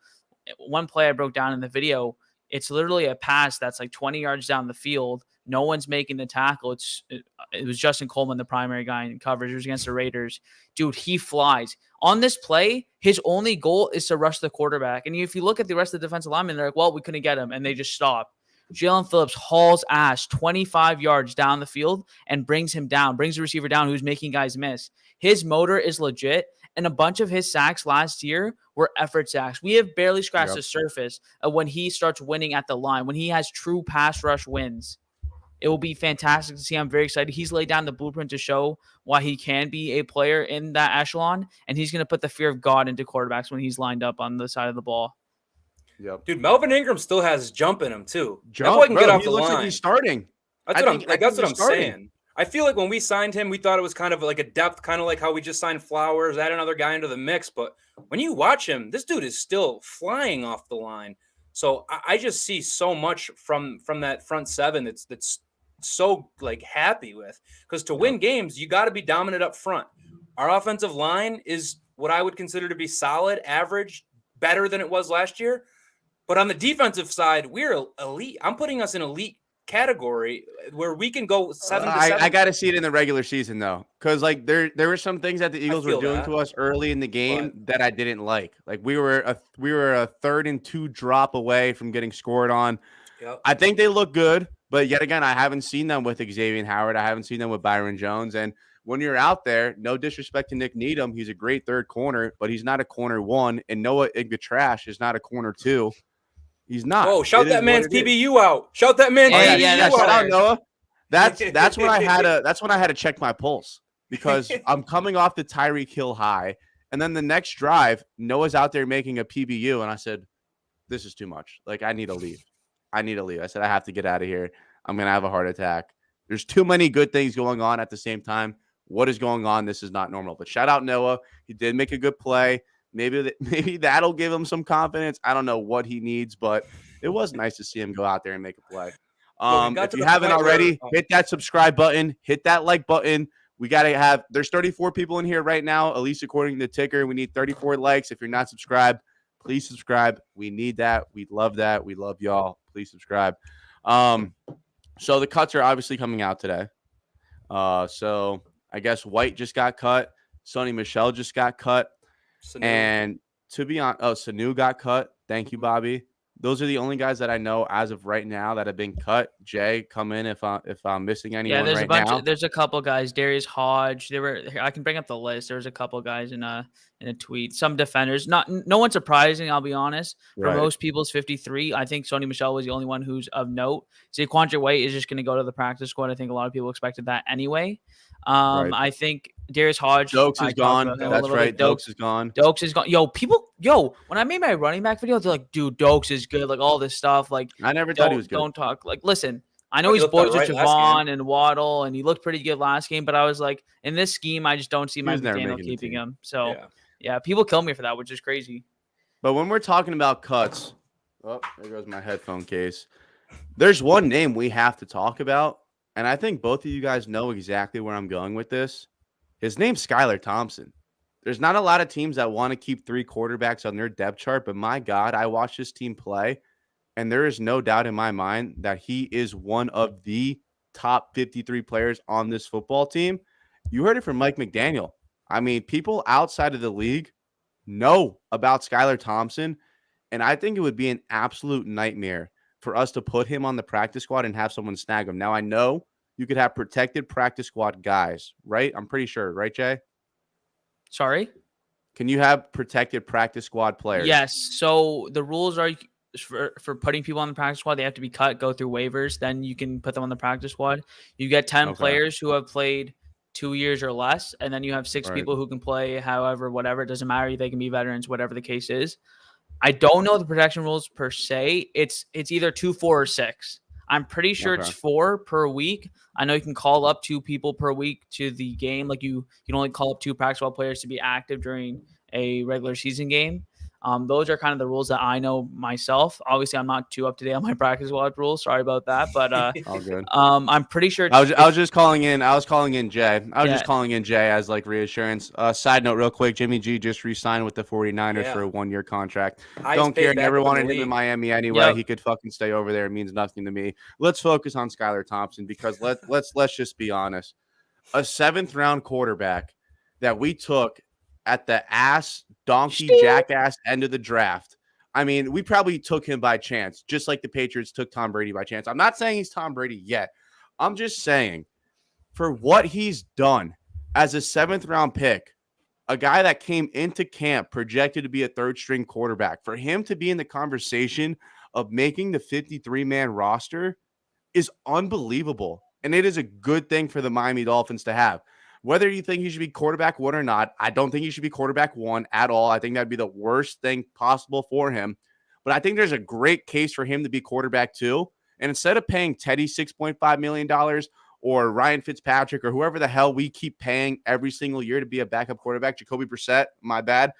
One play I broke down in the video, it's literally a pass that's like 20 yards down the field. No one's making the tackle. It was Justin Coleman, the primary guy in coverage. It was against the Raiders. Dude, he flies. On this play, his only goal is to rush the quarterback. And if you look at the rest of the defensive linemen, they're like, well, we couldn't get him. And they just stop. Jalen Phillips hauls ass 25 yards down the field and brings him down, brings the receiver down who's making guys miss. His motor is legit. And a bunch of his sacks last year were effort sacks. We have barely scratched the surface of when he starts winning at the line, when he has true pass rush wins. It will be fantastic to see. I'm very excited. He's laid down the blueprint to show why he can be a player in that echelon, and he's going to put the fear of God into quarterbacks when he's lined up on the side of the ball. Yep. Dude, Melvin Ingram still has jump in him, too. Jump, that boy can get off he the looks line. like he's starting. That's what I'm saying. I feel like when we signed him, we thought it was kind of like a depth, kind of like how we just signed Flowers, add another guy into the mix. But when you watch him, this dude is still flying off the line. So I just see so much from that front seven that's so like happy with. Because to win games, you got to be dominant up front. Our offensive line is what I would consider to be solid, average, better than it was last year. But on the defensive side, we're elite. I'm putting us in elite category where we can go 7 to 7. I got to see it in the regular season though, because like there were some things that the Eagles were doing to us early in the game that I didn't like. Like we were a 3rd and 2 drop away from getting scored on. Yep. I think they look good, but yet again, I haven't seen them with Xavier Howard. I haven't seen them with Byron Jones. And when you're out there, no disrespect to Nick Needham, he's a great 3rd corner, but he's not a corner 1. And Noah Igbetrash is not a corner 2. He's not. Oh, shout that man's PBU out. Shout that man's PBU out. Shout out Noah. That's when I had to check my pulse because I'm coming off the Tyreek Hill high. And then the next drive, Noah's out there making a PBU. And I said, this is too much. Like, I need to leave. I said, I have to get out of here. I'm going to have a heart attack. There's too many good things going on at the same time. What is going on? This is not normal. But shout out Noah. He did make a good play. Maybe that'll give him some confidence. I don't know what he needs, but it was nice to see him go out there and make a play. If you haven't already, hit that subscribe button, hit that like button. We got to have – there's 34 people in here right now, at least according to the ticker. We need 34 likes. If you're not subscribed, please subscribe. We need that. We love that. We love y'all. Please subscribe. So the cuts are obviously coming out today. So I guess White just got cut. Sonny Michel just got cut. Sanu. And to be honest, Sanu got cut. Thank you, Bobby. Those are the only guys that I know as of right now that have been cut. Jay, come in if I'm missing Yeah, anyone there's a right bunch. now. There's a couple guys. Darius Hodge. There were. I can bring up the list. There's a couple guys in a tweet. Some defenders. No one surprising. I'll be honest. For Right, most people's 53, I think Sony Michel was the only one who's of note. Saquon White is just going to go to the practice squad. I think a lot of people expected that anyway. right. I think Darius Hodge. Dokes I is talked gone. about him a That's little right. bit. Dokes is gone. Dokes is gone. Yo, when I made my running back video, they're like, dude, Dokes is good. Like all this stuff. Like, I never thought he was good. don't talk. Like, listen, I know Oh, he he's looked boys all with right last game. Javon and Waddle, and he looked pretty good last game. But I was like, in this scheme, I just don't see He Mike was never McDaniel making the keeping team. him. So, Yeah. yeah, people kill me for that, which is crazy. But when we're talking about cuts, oh, there goes my headphone case. There's one name we have to talk about, and I think both of you guys know exactly where I'm going with this. His name's Skylar Thompson. There's not a lot of teams that want to keep 3 quarterbacks on their depth chart, but my God, I watched this team play, and there is no doubt in my mind that he is one of the top 53 players on this football team. You heard it from Mike McDaniel. I mean, people outside of the league know about Skylar Thompson, and I think it would be an absolute nightmare for us to put him on the practice squad and have someone snag him. Now, I know you could have protected practice squad guys, right? I'm pretty sure, right, Jay? Sorry? Can you have protected practice squad players? Yes. So the rules are for putting people on the practice squad, they have to be cut, go through waivers. Then you can put them on the practice squad. You get 10 Okay. players who have played 2 years or less, and then you have 6 Right. people who can play however, whatever. It doesn't matter. They can be veterans, whatever the case is. I don't know the protection rules per se. It's either 2, 4, or 6. I'm pretty sure it's Okay. 4 per week. I know you can call up 2 people per week to the game. Like you can only call up 2 practice squad players to be active during a regular season game. Those are kind of the rules that I know myself. Obviously, I'm not too up to date on my practice squad rules. Sorry about that, but All good. I'm pretty sure. I was just calling in. I was calling in Jay. I was Yeah. just calling in Jay as like reassurance. Side note, real quick, Jimmy G just re-signed with the 49ers Yeah. for a 1-year contract. Highest Don't paid care. Never backup in wanted the him in league. Miami anyway. Yep. He could fucking stay over there. It means nothing to me. Let's focus on Skylar Thompson because let's just be honest. A 7th round quarterback that we took at the donkey jackass end of the draft. I mean, we probably took him by chance, just like the Patriots took Tom Brady by chance. I'm not saying he's Tom Brady yet. I'm just saying for what he's done as a 7th round pick, a guy that came into camp projected to be a 3rd string quarterback, for him to be in the conversation of making the 53-man roster is unbelievable. And it is a good thing for the Miami Dolphins to have. Whether you think he should be quarterback 1 or not, I don't think he should be quarterback 1 at all. I think that'd be the worst thing possible for him. But I think there's a great case for him to be quarterback 2. And instead of paying Teddy $6.5 million or Ryan Fitzpatrick or whoever the hell we keep paying every single year to be a backup quarterback, Jacoby Brissett, my bad.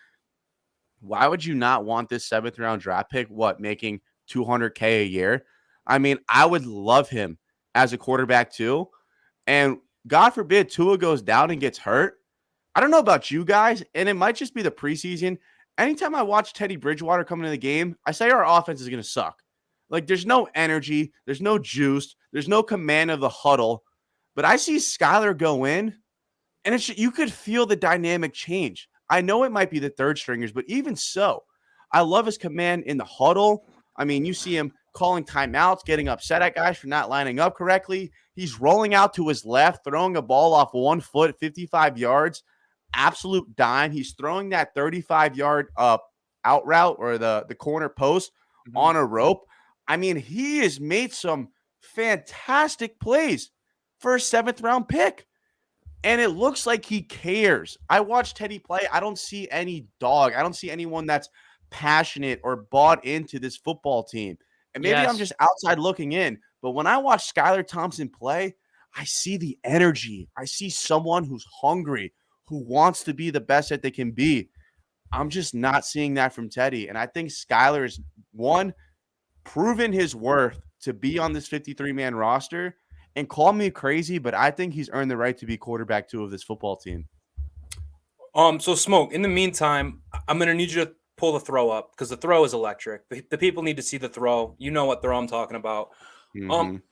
Why would you not want this 7th round draft pick? Making $200K a year? I mean, I would love him as a quarterback 2. And God forbid Tua goes down and gets hurt. I don't know about you guys, and it might just be the preseason. Anytime I watch Teddy Bridgewater come into the game, I say our offense is going to suck. Like, there's no energy, there's no juice, there's no command of the huddle. But I see Skylar go in, and you could feel the dynamic change. I know it might be the 3rd stringers, but even so, I love his command in the huddle. I mean, you see him calling timeouts, getting upset at guys for not lining up correctly. He's rolling out to his left, throwing a ball off 1 foot, 55 yards, absolute dime. He's throwing that 35-yard out route or the corner post on a rope. I mean, he has made some fantastic plays for a 7th round pick. And it looks like he cares. I watched Teddy play. I don't see any dog. I don't see anyone that's passionate or bought into this football team. And maybe I'm just outside looking in, but when I watch Skylar Thompson play, I see the energy. I see someone who's hungry, who wants to be the best that they can be. I'm just not seeing that from Teddy. And I think Skylar is, one, proven his worth to be on this 53-man roster. And call me crazy, but I think he's earned the right to be quarterback 2 of this football team. So Smoke, in the meantime, I'm going to need you to pull the throw up because the throw is electric. The people need to see the throw. You know what throw I'm talking about.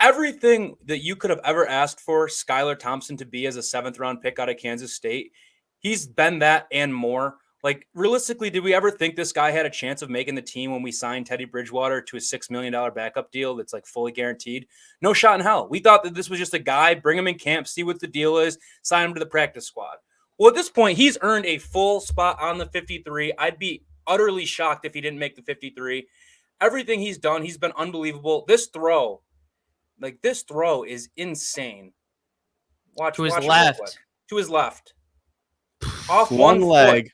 Everything that you could have ever asked for Skylar Thompson to be as a 7th round pick out of Kansas State, he's been that and more. Like, realistically, did we ever think this guy had a chance of making the team when we signed Teddy Bridgewater to a $6 million backup deal that's like fully guaranteed? No shot in hell. We thought that this was just a guy, bring him in camp, see what the deal is, sign him to the practice squad. Well, at this point, he's earned a full spot on the 53. I'd be utterly shocked if he didn't make the 53. Everything he's done, he's been unbelievable. This throw is insane. Watch To his it real left. quick. To his left. Off One one leg foot.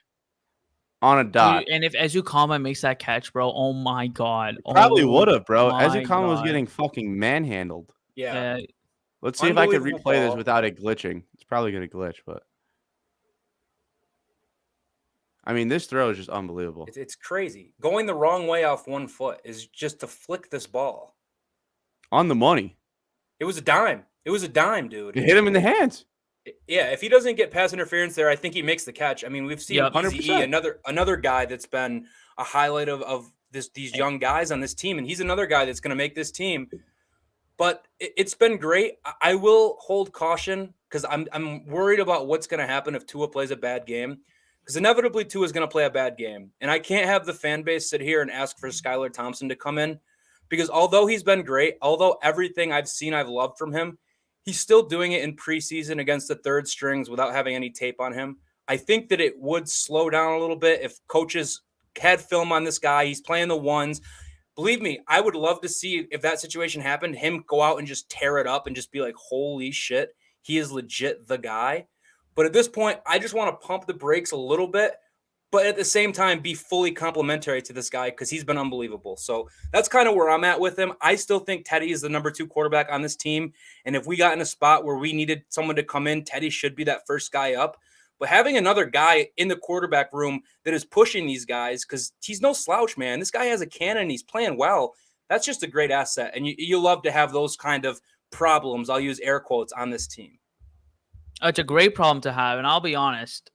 on a dot. Dude, and if Ezukama makes that catch, bro, oh my god. Probably would have, bro. my Ezukama was God. getting fucking manhandled. Yeah. Let's see if I could Unbelievable replay this ball. without it glitching. It's probably going to glitch, but I mean, this throw is just unbelievable. It's crazy. Going the wrong way off 1 foot is just to flick this ball. On the money. It was a dime. It was a dime, dude. It hit him in the hands. Yeah, if he doesn't get pass interference there, I think he makes the catch. I mean, we've seen Yep. Easy E, 100%. another guy that's been a highlight of these young guys on this team, and he's another guy that's going to make this team. But it's been great. I will hold caution because I'm worried about what's going to happen if Tua plays a bad game. Because inevitably Tua is going to play a bad game, and I can't have the fan base sit here and ask for Skylar Thompson to come in. Because although he's been great, although everything I've seen I've loved from him, he's still doing it in preseason against the third strings without having any tape on him. I think that it would slow down a little bit if coaches had film on this guy. He's playing the ones. Believe me, I would love to see if that situation happened, him go out and just tear it up and just be like, holy shit, he is legit the guy. But at this point, I just want to pump the brakes a little bit, but at the same time, be fully complimentary to this guy because he's been unbelievable. So that's kind of where I'm at with him. I still think Teddy is the number 2 quarterback on this team. And if we got in a spot where we needed someone to come in, Teddy should be that first guy up. But having another guy in the quarterback room that is pushing these guys, because he's no slouch, man. This guy has a cannon. He's playing well. That's just a great asset. And you love to have those kind of problems, I'll use air quotes, on this team. It's a great problem to have. And I'll be honest,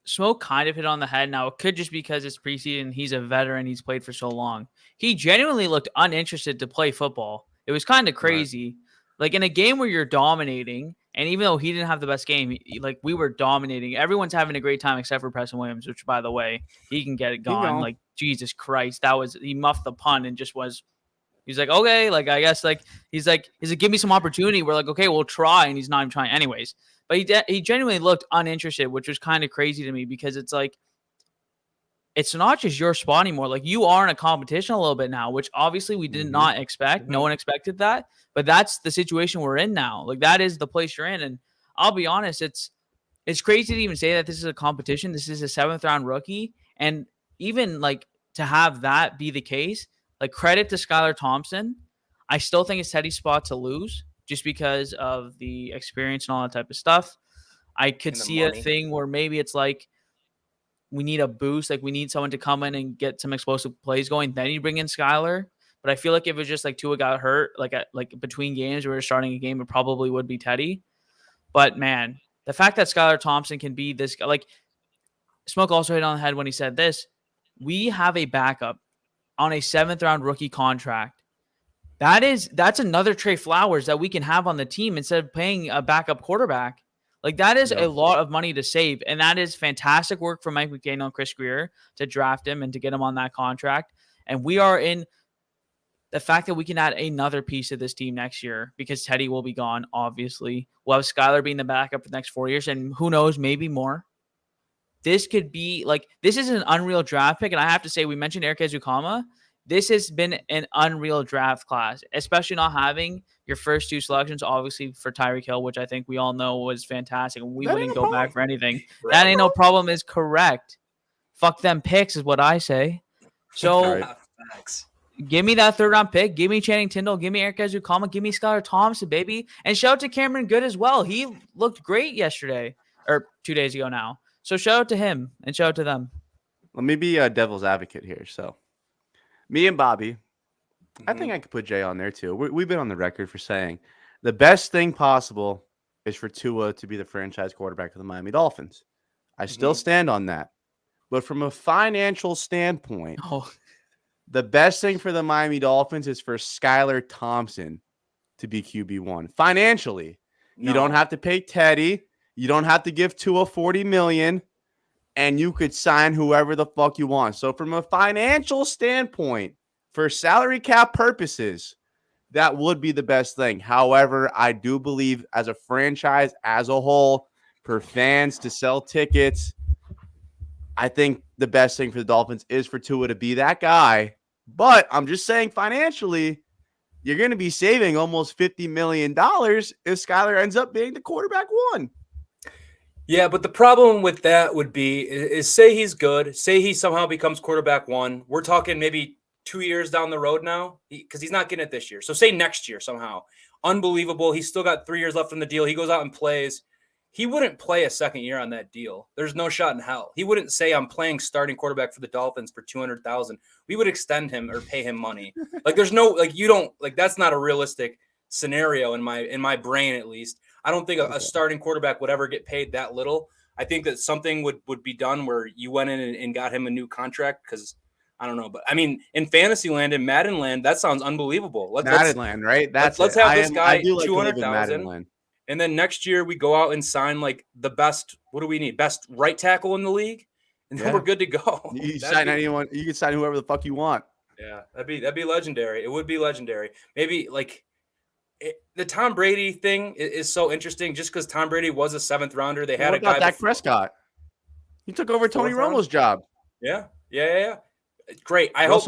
Smoke kind of hit on the head. Now, it could just because it's preseason. He's a veteran. He's played for so long. He genuinely looked uninterested to play football. It was kind of crazy. Right. Like in a game where you're dominating, and even though he didn't have the best game, like we were dominating. Everyone's having a great time except for Preston Williams, which, by the way, he can get it gone. Like, Jesus Christ. He muffed the punt and just was – he's like, okay. Like, I guess, like, he's like, give me some opportunity. We're like, okay, we'll try. And he's not even trying anyways. But he genuinely looked uninterested, which was kind of crazy to me because it's like, it's not just your spot anymore. Like, you are in a competition a little bit now, which obviously we did not expect. Mm-hmm. No one expected that. But that's the situation we're in now. Like, that is the place you're in. And I'll be honest, it's crazy to even say that this is a competition. This is a 7th-round rookie. And even, like, to have that be the case, like, credit to Skylar Thompson. I still think it's Teddy's spot to lose, just because of the experience and all that type of stuff. I could see a thing where maybe it's like we need a boost, like we need someone to come in and get some explosive plays going. Then you bring in Skylar. But I feel like if it was just like Tua got hurt, like between games we were starting a game, it probably would be Teddy. But man, the fact that Skylar Thompson can be this guy, like Smoke also hit on the head when he said this. We have a backup on a 7th-round rookie contract. That's another Trey Flowers that we can have on the team instead of paying a backup quarterback. Like, that is a lot of money to save. And that is fantastic work from Mike McDaniel and Chris Greer to draft him and to get him on that contract. And we are in the fact that we can add another piece of this team next year because Teddy will be gone, obviously. We'll have Skylar being the backup for the next 4 years, and who knows, maybe more. This could be like, this is an unreal draft pick. And I have to say, we mentioned Eric Ezukama. This has been an unreal draft class, especially not having your first 2 selections, obviously, for Tyreek Hill, which I think we all know was fantastic. We wouldn't go back for anything. That ain't no problem is correct. Fuck them picks is what I say. So give me that 3rd-round pick. Give me Channing Tindall. Give me Eric Ezukama. Give me Skylar Thompson, baby. And shout out to Cameron Good as well. He looked great yesterday, or 2 days ago now. So shout out to him and shout out to them. Let me be a devil's advocate here. So me and Bobby, I think I could put Jay on there too. We've been on the record for saying the best thing possible is for Tua to be the franchise quarterback of the Miami Dolphins. I still stand on that. But from a financial standpoint, the best thing for the Miami Dolphins is for Skylar Thompson to be QB1. Financially, you don't have to pay Teddy. You don't have to give Tua $40 million. and you could sign whoever the fuck you want. So from a financial standpoint, for salary cap purposes, that would be the best thing. However, I do believe as a franchise as a whole, for fans to sell tickets, I think the best thing for the Dolphins is for Tua to be that guy. But I'm just saying financially, you're going to be saving almost $50 million if Skylar ends up being the quarterback one. Yeah, but the problem with that would be is say he's good, say he somehow becomes quarterback one. We're talking maybe 2 years down the road now because he's not getting it this year. So say next year somehow. Unbelievable. He's still got 3 years left in the deal. He goes out and plays. He wouldn't play a second year on that deal. There's no shot in hell. He wouldn't say I'm playing starting quarterback for the Dolphins for $200,000. We would extend him or pay him money. Like there's no you don't that's not a realistic scenario in my brain at least. I don't think a starting quarterback would ever get paid that little. I think that something would be done where you went in and got him a new contract because I don't know. But I mean, in fantasy land, in Madden land, that sounds unbelievable. Madden land, right? Let's have this guy $200,000. And then next year we go out and sign like the best. What do we need? Best right tackle in the league, and then we're good to go. You sign anyone. You can sign whoever the fuck you want. Yeah, that'd be legendary. It would be legendary. Maybe like the Tom Brady thing is so interesting, just because Tom Brady was a 7th rounder. They had a guy. Dak Prescott. He took over Tony Romo's job. Yeah. Great. I hope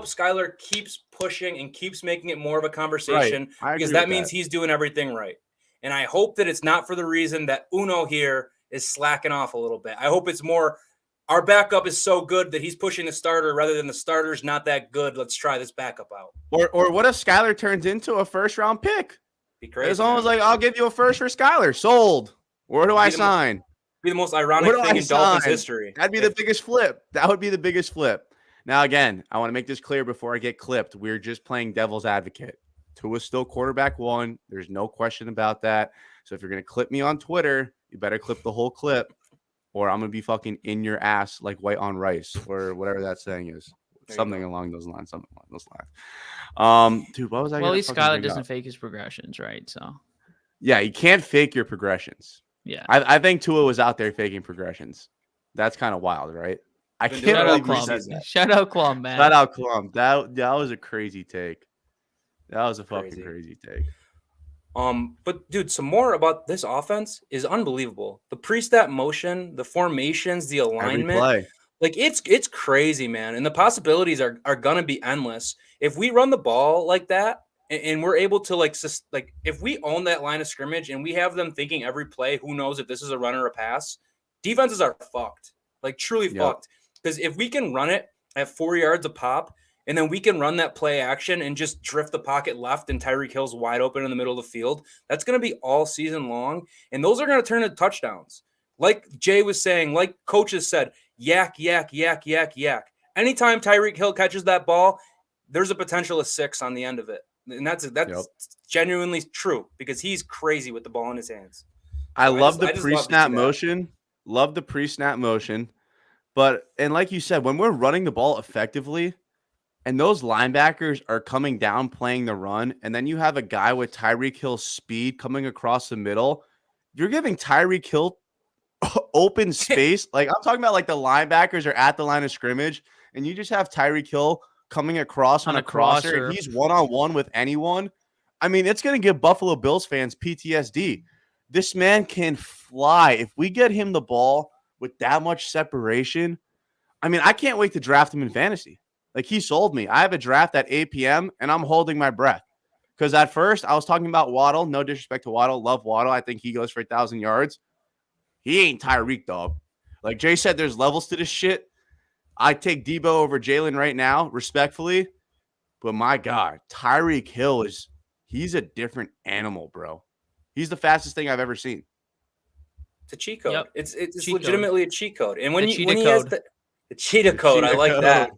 Skylar keeps pushing and keeps making it more of a conversation because that means he's doing everything right. And I hope that it's not for the reason that Uno here is slacking off a little bit. I hope it's more our backup is so good that he's pushing the starter rather than the starter's not that good. Let's try this backup out. Or what if Skylar turns into a first-round pick? Be crazy. It's almost like, I'll give you a first for Skylar. Sold. Where do I sign? Be the most ironic thing in Dolphins history. That'd be the biggest flip. That would be the biggest flip. Now, again, I want to make this clear before I get clipped. We're just playing devil's advocate. Tua's still quarterback one. There's no question about that. So if you're going to clip me on Twitter, you better clip the whole clip, or I'm going to be fucking in your ass like white on rice, or whatever that saying is. Something along those lines. Dude, what was I? Well, at least Skylar doesn't fake his progressions, right? So, yeah, you can't fake your progressions. Yeah, I think Tua was out there faking progressions. That's kind of wild, right? I can't believe he says that. Shout out Klum, man. Shout out Klum. That was a crazy take. That was a fucking crazy take. But dude, some more about this offense is unbelievable. The pre-snap motion, the formations, the alignment. Like it's crazy, man. And the possibilities are gonna be endless. If we run the ball like that and we're able to like if we own that line of scrimmage and we have them thinking every play, who knows if this is a run or a pass, defenses are fucked. Like truly fucked. Because if we can run it at 4 yards a pop, and then we can run that play action and just drift the pocket left and Tyreek Hill's wide open in the middle of the field, that's going to be all season long. And those are going to turn into touchdowns. Like Jay was saying, like coaches said, yak, yak, yak, yak, yak. Anytime Tyreek Hill catches that ball, there's a potential of 6 on the end of it. And that's genuinely true because he's crazy with the ball in his hands. I love the pre-snap motion. Love the pre-snap motion. But, and like you said, when we're running the ball effectively and those linebackers are coming down playing the run, and then you have a guy with Tyreek Hill's speed coming across the middle, you're giving Tyreek Hill open space. Like I'm talking about like the linebackers are at the line of scrimmage and you just have Tyreek Hill coming across on a crosser. He's one-on-one with anyone. I mean, it's going to give Buffalo Bills fans PTSD. This man can fly. If we get him the ball with that much separation, I mean, I can't wait to draft him in fantasy. Like he sold me. I have a draft at 8 p.m. and I'm holding my breath. Because at first I was talking about Waddle. No disrespect to Waddle. Love Waddle. I think he goes for 1,000 yards. He ain't Tyreek, dog. Like Jay said, there's levels to this shit. I take Debo over Jalen right now, respectfully. But my God, Tyreek Hill he's a different animal, bro. He's the fastest thing I've ever seen. It's a cheat code. Yep. It's legitimately a cheat code. And when he has the cheetah code, I like that.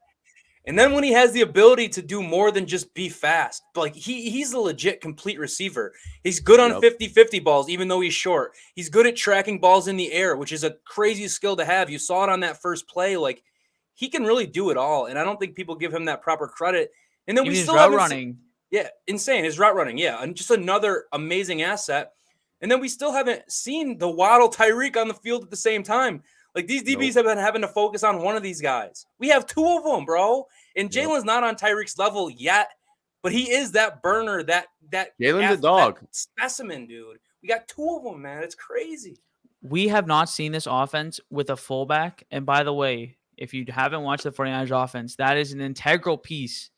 And then when he has the ability to do more than just be fast, but like he's a legit complete receiver. He's good on 50-50 balls, even though he's short. He's good at tracking balls in the air, which is a crazy skill to have. You saw it on that first play. Like he can really do it all. And I don't think people give him that proper credit. And then we still have running. Yeah, insane. His route running. Yeah. And just another amazing asset. And then we still haven't seen the Waddle Tyreek on the field at the same time. Like these DBs have been having to focus on one of these guys. We have two of them, bro. And Jalen's not on Tyreek's level yet, but he is that burner, that Jalen's a dog. that specimen, dude. We got two of them, man. It's crazy. We have not seen this offense with a fullback. And by the way, if you haven't watched the 49ers offense, that is an integral piece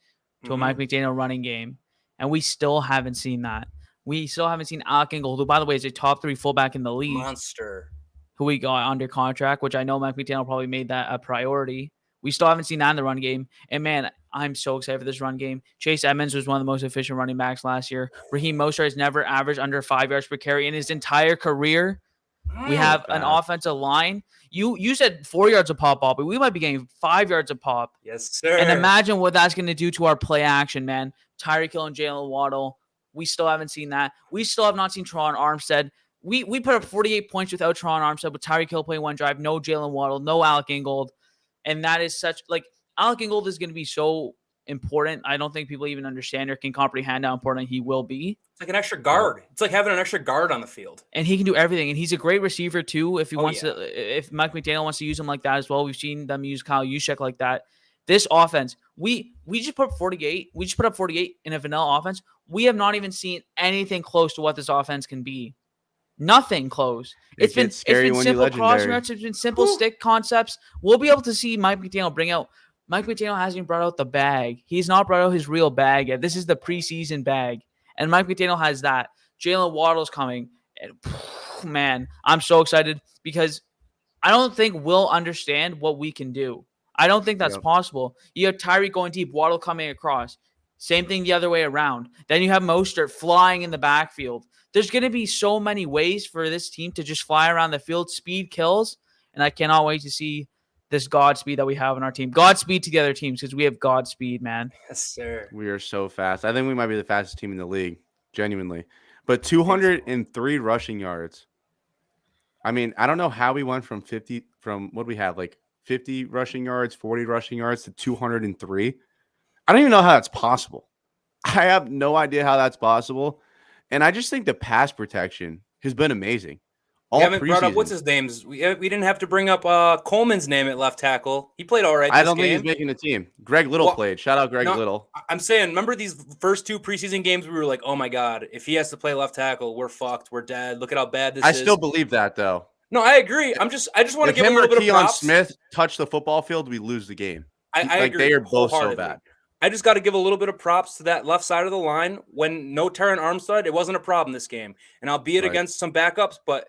to a Mike McDaniel running game. And we still haven't seen that. We still haven't seen Alec Ingold, who, by the way, is a top 3 fullback in the league. Monster. Who we got under contract, which I know Mike McDaniel probably made that a priority. We still haven't seen that in the run game. And, man, I'm so excited for this run game. Chase Edmonds was one of the most efficient running backs last year. Raheem Mostert has never averaged under 5 yards per carry in his entire career. We have an offensive line. You said 4 yards of pop, but we might be getting 5 yards of pop. Yes, sir. And imagine what that's going to do to our play action, man. Tyreek Hill and Jalen Waddle. We still haven't seen that. We still have not seen Teron Armstead. We put up 48 points without Teron Armstead, with Tyreek Hill playing one drive, no Jalen Waddle, no Alec Ingold. And that is such, like, Alec Ingold is going to be so important. I don't think people even understand or can comprehend how important he will be. It's like an extra guard. It's like having an extra guard on the field. And he can do everything. And he's a great receiver too. If he wants to, if Mike McDaniel wants to use him like that as well. We've seen them use Kyle Juszczyk like that. This offense, we just put up 48. We just put up 48 in a vanilla offense. We have not even seen anything close to what this offense can be. Nothing close. It's been simple cross routes. It's been simple stick concepts. We'll be able to see Mike McDaniel bring out. Mike McDaniel hasn't brought out the bag. He's not brought out his real bag yet. This is the preseason bag. And Mike McDaniel has that. Jalen Waddle's coming. And, man, I'm so excited because I don't think we'll understand what we can do. I don't think that's possible. You have Tyreek going deep, Waddle coming across. Same thing the other way around. Then you have Mostert flying in the backfield. There's going to be so many ways for this team to just fly around the field. Speed kills. And I cannot wait to see this Godspeed that we have on our team. Godspeed to the other teams because we have Godspeed, man. Yes, sir. We are so fast. I think we might be the fastest team in the league, genuinely. But 203 rushing yards. I mean, I don't know how we went from what we have, like 50 rushing yards, 40 rushing yards to 203. I don't even know how that's possible. I have no idea how that's possible. And I just think the pass protection has been amazing. We haven't brought up what's his name's. We didn't have to bring up Coleman's name at left tackle. He played all right. I don't think he's making the team. Greg Little played. Shout out Greg Little. I'm saying, remember these first 2 preseason games? We were like, oh my god, if he has to play left tackle, we're fucked. We're dead. Look at how bad this is. I still believe that though. No, I agree. I just want to give him a little bit of props. Smith touch the football field, we lose the game. I agree. They are both so bad. I just got to give a little bit of props to that left side of the line. When no Teron Armstead, it wasn't a problem this game. And albeit against some backups, but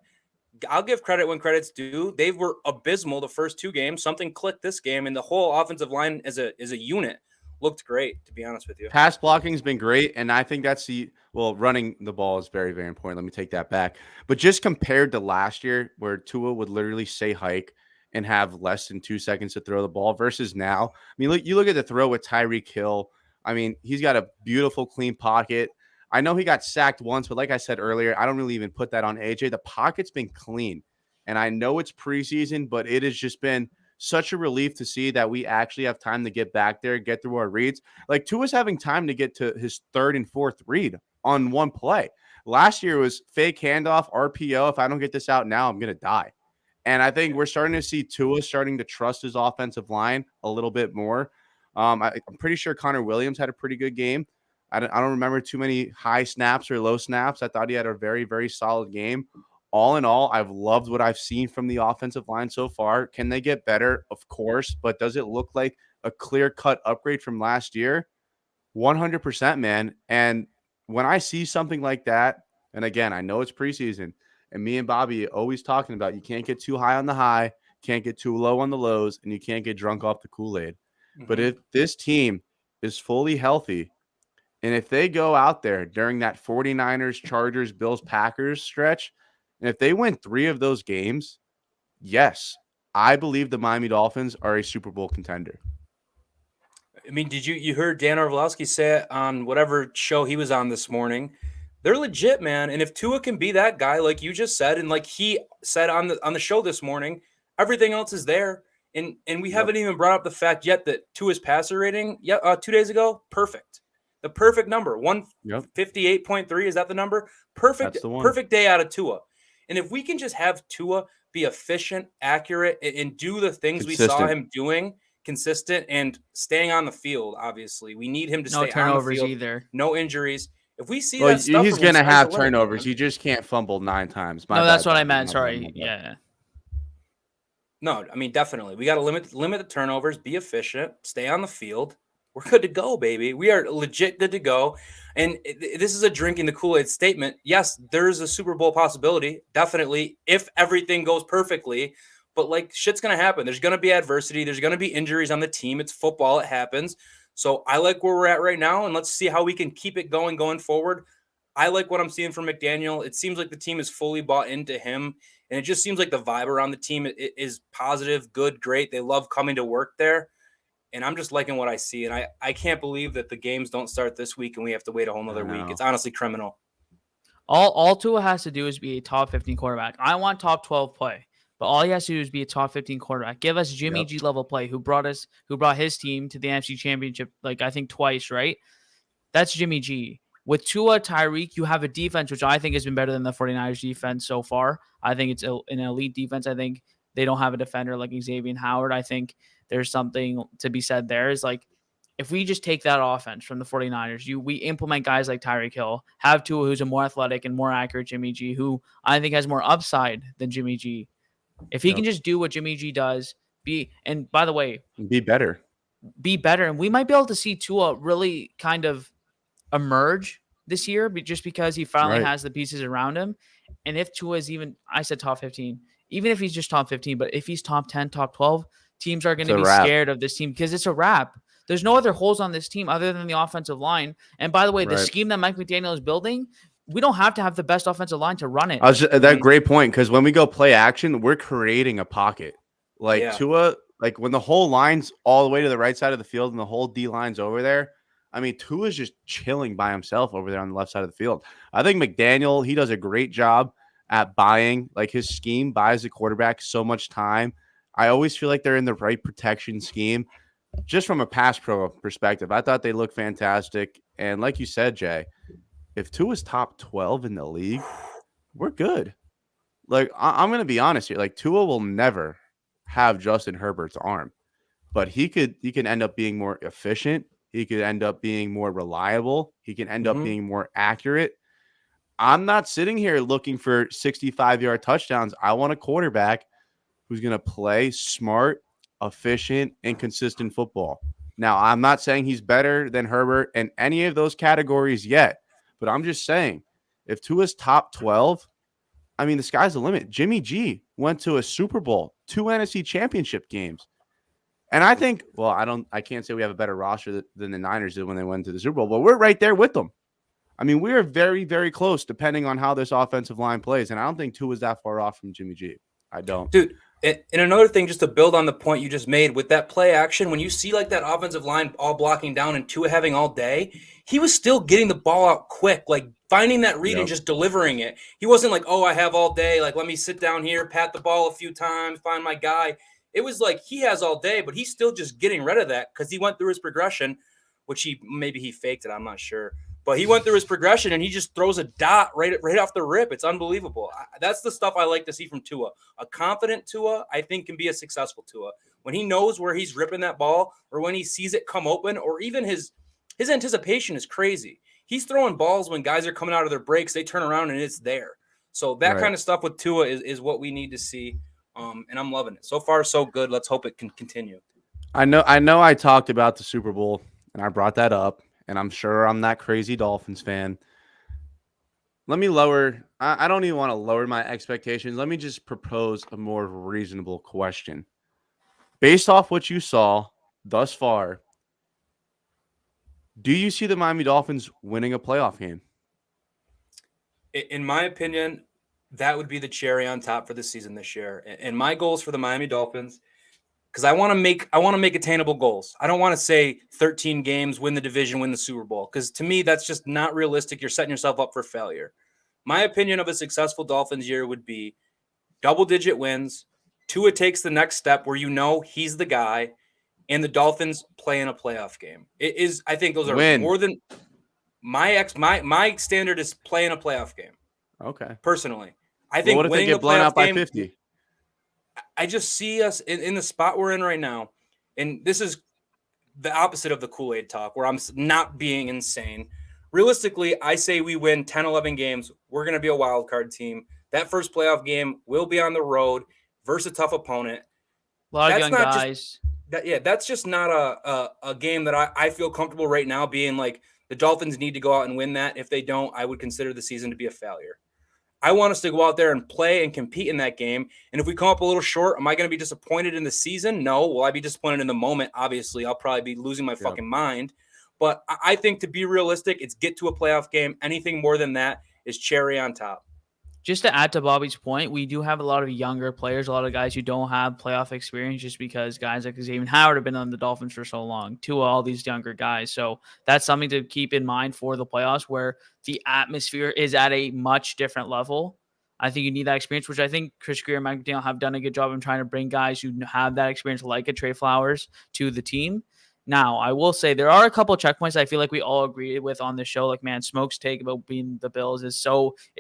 I'll give credit when credit's due. They were abysmal the first 2 games. Something clicked this game, and the whole offensive line as a unit looked great, to be honest with you. Pass blocking has been great, and I think that's running the ball is very, very important. Let me take that back. But just compared to last year, where Tua would literally say hike and have less than 2 seconds to throw the ball versus now. I mean, you look at the throw with Tyreek Hill. I mean, he's got a beautiful, clean pocket. I know he got sacked once, but like I said earlier, I don't really even put that on AJ. The pocket's been clean. And I know it's preseason, but it has just been such a relief to see that we actually have time to get back there, get through our reads. Like Tua's having time to get to his 3rd and 4th read on one play. Last year was fake handoff, RPO. If I don't get this out now, I'm going to die. And I think we're starting to see Tua starting to trust his offensive line a little bit more. I'm pretty sure Connor Williams had a pretty good game. I don't remember too many high snaps or low snaps. I thought he had a very, very solid game. All in all, I've loved what I've seen from the offensive line so far. Can they get better? Of course. But does it look like a clear-cut upgrade from last year? 100%, man. And when I see something like that, and again, I know it's preseason, and me and Bobby always talking about you can't get too high on the high, can't get too low on the lows, and you can't get drunk off the Kool-Aid. Mm-hmm. But if this team is fully healthy, and if they go out there during that 49ers, Chargers, Bills, Packers stretch, and if they win 3 of those games, yes, I believe the Miami Dolphins are a Super Bowl contender. I mean, did you heard Dan Orlovsky say it on whatever show he was on this morning? They're legit, man. And if Tua can be that guy, like you just said, and like he said on the show this morning, everything else is there. And we haven't even brought up the fact yet that Tua's passer rating 2 days ago, perfect. The perfect number, 158.3. Is that the number? Perfect, perfect day out of Tua. And if we can just have Tua be efficient, accurate, and do the things we saw Consistent. him doing, consistent and staying on the field. Obviously, we need him to No stay on the turnovers field. either. No injuries. If we see Well, that stuff, he's from him, gonna sky's have the limit, turnovers. man. He just can't fumble 9 times. No, that's what I meant. My Sorry. bad. Yeah. No, I mean, definitely. We got to limit the turnovers, be efficient, stay on the field. We're good to go, baby. We are legit good to go. And this is a drinking the Kool-Aid statement. Yes, there's a Super Bowl possibility, definitely, if everything goes perfectly. But, like, shit's going to happen. There's going to be adversity. There's going to be injuries on the team. It's football. It happens. So I like where we're at right now, and let's see how we can keep it going forward. I like what I'm seeing from McDaniel. It seems like the team is fully bought into him, and it just seems like the vibe around the team is positive, good, great. They love coming to work there, and I'm just liking what I see. And I can't believe that the games don't start this week and we have to wait a whole nother week. It's honestly criminal. All Tua has to do is be a top 15 quarterback. I want top 12 play, but all he has to do is be a top 15 quarterback. Give us Jimmy G level play, who brought his team to the NFC Championship, like I think twice, right? That's Jimmy G. With Tua, Tyreek, you have a defense which I think has been better than the 49ers defense so far. I think it's an elite defense. I think they don't have a defender like Xavier Howard. I think there's something to be said there. Is like, if we just take that offense from the 49ers, we implement guys like Tyreek Hill, have Tua, who's a more athletic and more accurate Jimmy G, who I think has more upside than Jimmy G. If he can just do what Jimmy G does, and by the way, be better, and we might be able to see Tua really kind of emerge this year, just because he finally has the pieces around him. And if Tua is I said top 15, even if he's just top 15, but if he's top 10, top 12, teams are going to be scared of this team because it's a wrap. There's no other holes on this team other than the offensive line. And by the way, the scheme that Mike McDaniel is building, we don't have to have the best offensive line to run it. That great point, because when we go play action, we're creating a pocket. Like Tua, like when the whole line's all the way to the right side of the field and the whole D line's over there, I mean, Tua's just chilling by himself over there on the left side of the field. I think McDaniel, he does a great job at buying, like his scheme buys the quarterback so much time. I always feel like they're in the right protection scheme. Just from a pass pro perspective, I thought they looked fantastic. And like you said, Jay, if Tua's top 12 in the league, we're good. Like, I'm going to be honest here. Like, Tua will never have Justin Herbert's arm, but he can end up being more efficient. He could end up being more reliable. He can end up being more accurate. I'm not sitting here looking for 65-yard touchdowns. I want a quarterback who's going to play smart, efficient, and consistent football. Now, I'm not saying he's better than Herbert in any of those categories yet, but I'm just saying if Tua's top 12, I mean, the sky's the limit. Jimmy G went to a Super Bowl, 2 NFC championship games. And I think, well, I can't say we have a better roster than the Niners did when they went to the Super Bowl, but we're right there with them. I mean, we are very, very close depending on how this offensive line plays. And I don't think Tua is that far off from Jimmy G. I don't. Dude, and another thing, just to build on the point you just made, with that play action, when you see like that offensive line all blocking down and Tua having all day, he was still getting the ball out quick, like finding that read and just delivering it. He wasn't like, oh, I have all day. Like, let me sit down here, pat the ball a few times, find my guy. It was like he has all day, but he's still just getting rid of that because he went through his progression, which maybe he faked it. I'm not sure. But he went through his progression, and he just throws a dot right off the rip. It's unbelievable. That's the stuff I like to see from Tua. A confident Tua, I think, can be a successful Tua. When he knows where he's ripping that ball or when he sees it come open, or even his anticipation is crazy. He's throwing balls when guys are coming out of their breaks. They turn around, and it's there. So that kind of stuff with Tua is what we need to see. And I'm loving it. So far, so good. Let's hope it can continue. I know I talked about the Super Bowl, and I brought that up, and I'm sure I'm that crazy Dolphins fan. Let me I don't even want to lower my expectations. Let me just propose a more reasonable question. Based off what you saw thus far, do you see the Miami Dolphins winning a playoff game? In my opinion, that would be the cherry on top for the season this year. And my goals for the Miami Dolphins, because I want to make attainable goals. I don't want to say 13 games, win the division, win the Super Bowl, because to me, that's just not realistic. You're setting yourself up for failure. My opinion of a successful Dolphins year would be double-digit wins. Tua takes the next step where he's the guy, and the Dolphins play in a playoff game. I think those are more than my standard is playing a playoff game. Okay. Personally, I think what if they get blown out by 50? I just see us in the spot we're in right now. And this is the opposite of the Kool-Aid talk where I'm not being insane. Realistically, I say we win 10, 11 games. We're going to be a wild card team. That first playoff game will be on the road versus a tough opponent. A lot of That's young not guys. that's just not a game that I feel comfortable right now being like the Dolphins need to go out and win that. If they don't, I would consider the season to be a failure. I want us to go out there and play and compete in that game. And if we come up a little short, am I going to be disappointed in the season? No. Will I be disappointed in the moment? Obviously, I'll probably be losing my fucking mind. But I think to be realistic, it's get to a playoff game. Anything more than that is cherry on top. Just to add to Bobby's point, we do have a lot of younger players, a lot of guys who don't have playoff experience just because guys like Xavier Howard have been on the Dolphins for so long, to all these younger guys. So that's something to keep in mind for the playoffs where the atmosphere is at a much different level. I think you need that experience, which I think Chris Greer and Mike McDaniel have done a good job in trying to bring guys who have that experience like a Trey Flowers to the team. Now, I will say there are a couple of checkpoints I feel like we all agree with on this show. Like, man, Smoke's take about being the Bills it's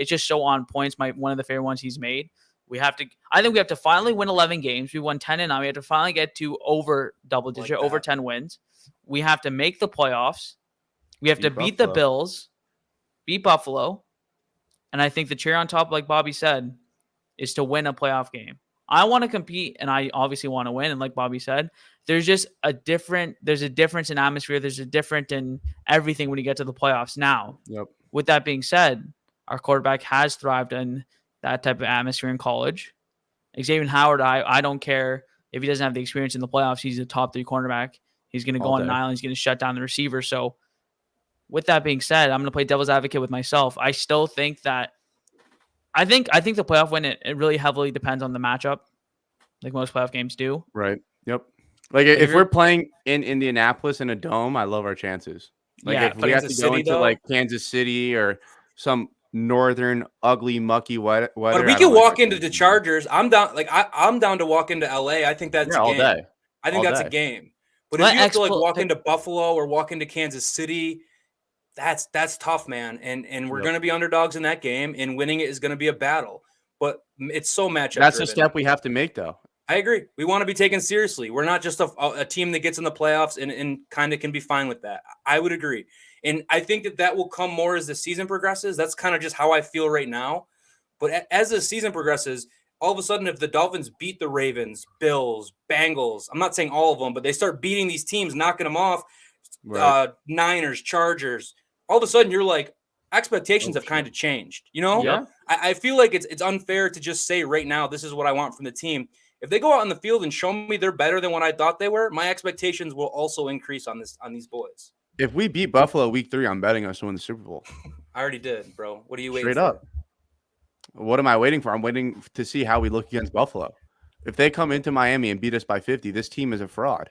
just so on points. One of the favorite ones he's made. I think we have to finally win 11 games. We won 10 and 9. We have to finally get to over double digit, over 10 wins. We have to make the playoffs. We have to beat the Bills, beat Buffalo. And I think the cherry on top, like Bobby said, is to win a playoff game. I want to compete, and I obviously want to win. And like Bobby said, there's a difference in atmosphere. There's a difference in everything when you get to the playoffs. Now, with that being said, our quarterback has thrived in that type of atmosphere in college. Xavier Howard, I don't care if he doesn't have the experience in the playoffs. He's a top 3 cornerback. He's going to go on an island. He's going to shut down the receiver. So with that being said, I'm going to play devil's advocate with myself. I still think that I think the playoff win, it really heavily depends on the matchup, like most playoff games do. Right. Yep. Like if we're playing in Indianapolis in a dome, I love our chances. Like if we have to go into like Kansas City or some northern ugly mucky weather. But we can walk into the Chargers. I'm down. Like I'm down to walk into LA. I think that's a all game. Day. I think that's a game. But if you have to like walk into Buffalo or walk into Kansas City, that's tough, man. And we're gonna be underdogs in that game, and winning it is gonna be a battle. But it's so matchup. That's the step we have to make, though. I agree. We want to be taken seriously. We're not just a team that gets in the playoffs and kind of can be fine with that. I would agree. And I think that will come more as the season progresses. That's kind of just how I feel right now. But as the season progresses, all of a sudden, if the Dolphins beat the Ravens, Bills, Bengals, I'm not saying all of them, but they start beating these teams, knocking them off, Niners, Chargers, all of a sudden you're like, expectations have kind of changed. You know? Yeah. I feel like it's unfair to just say right now, this is what I want from the team. If they go out on the field and show me they're better than what I thought they were, my expectations will also increase on these boys. If we beat Buffalo week 3, I'm betting us to win the Super Bowl. I already did, bro. What are you waiting for? Straight up. What am I waiting for? I'm waiting to see how we look against Buffalo. If they come into Miami and beat us by 50, this team is a fraud.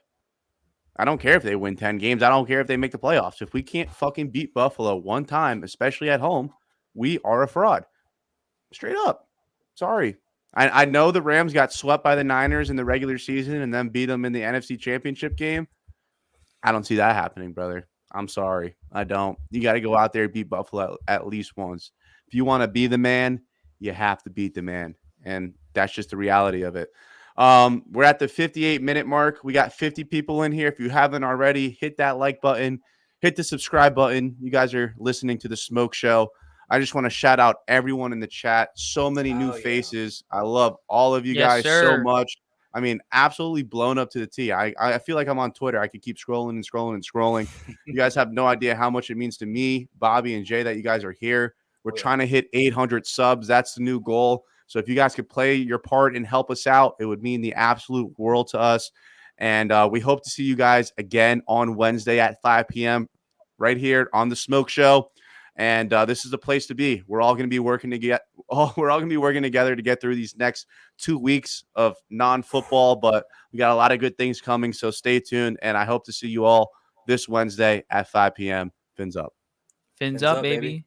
I don't care if they win 10 games. I don't care if they make the playoffs. If we can't fucking beat Buffalo one time, especially at home, we are a fraud. Straight up. Sorry. I know the Rams got swept by the Niners in the regular season and then beat them in the NFC Championship game. I don't see that happening, brother. I'm sorry. I don't. You got to go out there and beat Buffalo at least once. If you want to be the man, you have to beat the man. And that's just the reality of it. We're at the 58-minute mark. We got 50 people in here. If you haven't already, hit that like button. Hit the subscribe button. You guys are listening to The Smoke Show. I just want to shout out everyone in the chat. So many new faces. I love all of you guys so much. I mean, absolutely blown up to the T. I feel like I'm on Twitter. I could keep scrolling and scrolling and scrolling. You guys have no idea how much it means to me, Bobby, and Jay that you guys are here. We're trying to hit 800 subs. That's the new goal. So if you guys could play your part and help us out, it would mean the absolute world to us. And we hope to see you guys again on Wednesday at 5 p.m. right here on The Smoke Show. And this is the place to be. We're all going to be working together to get through these next 2 weeks of non-football, but we got a lot of good things coming. So stay tuned. And I hope to see you all this Wednesday at 5 p.m. Fins up. Fins up, baby.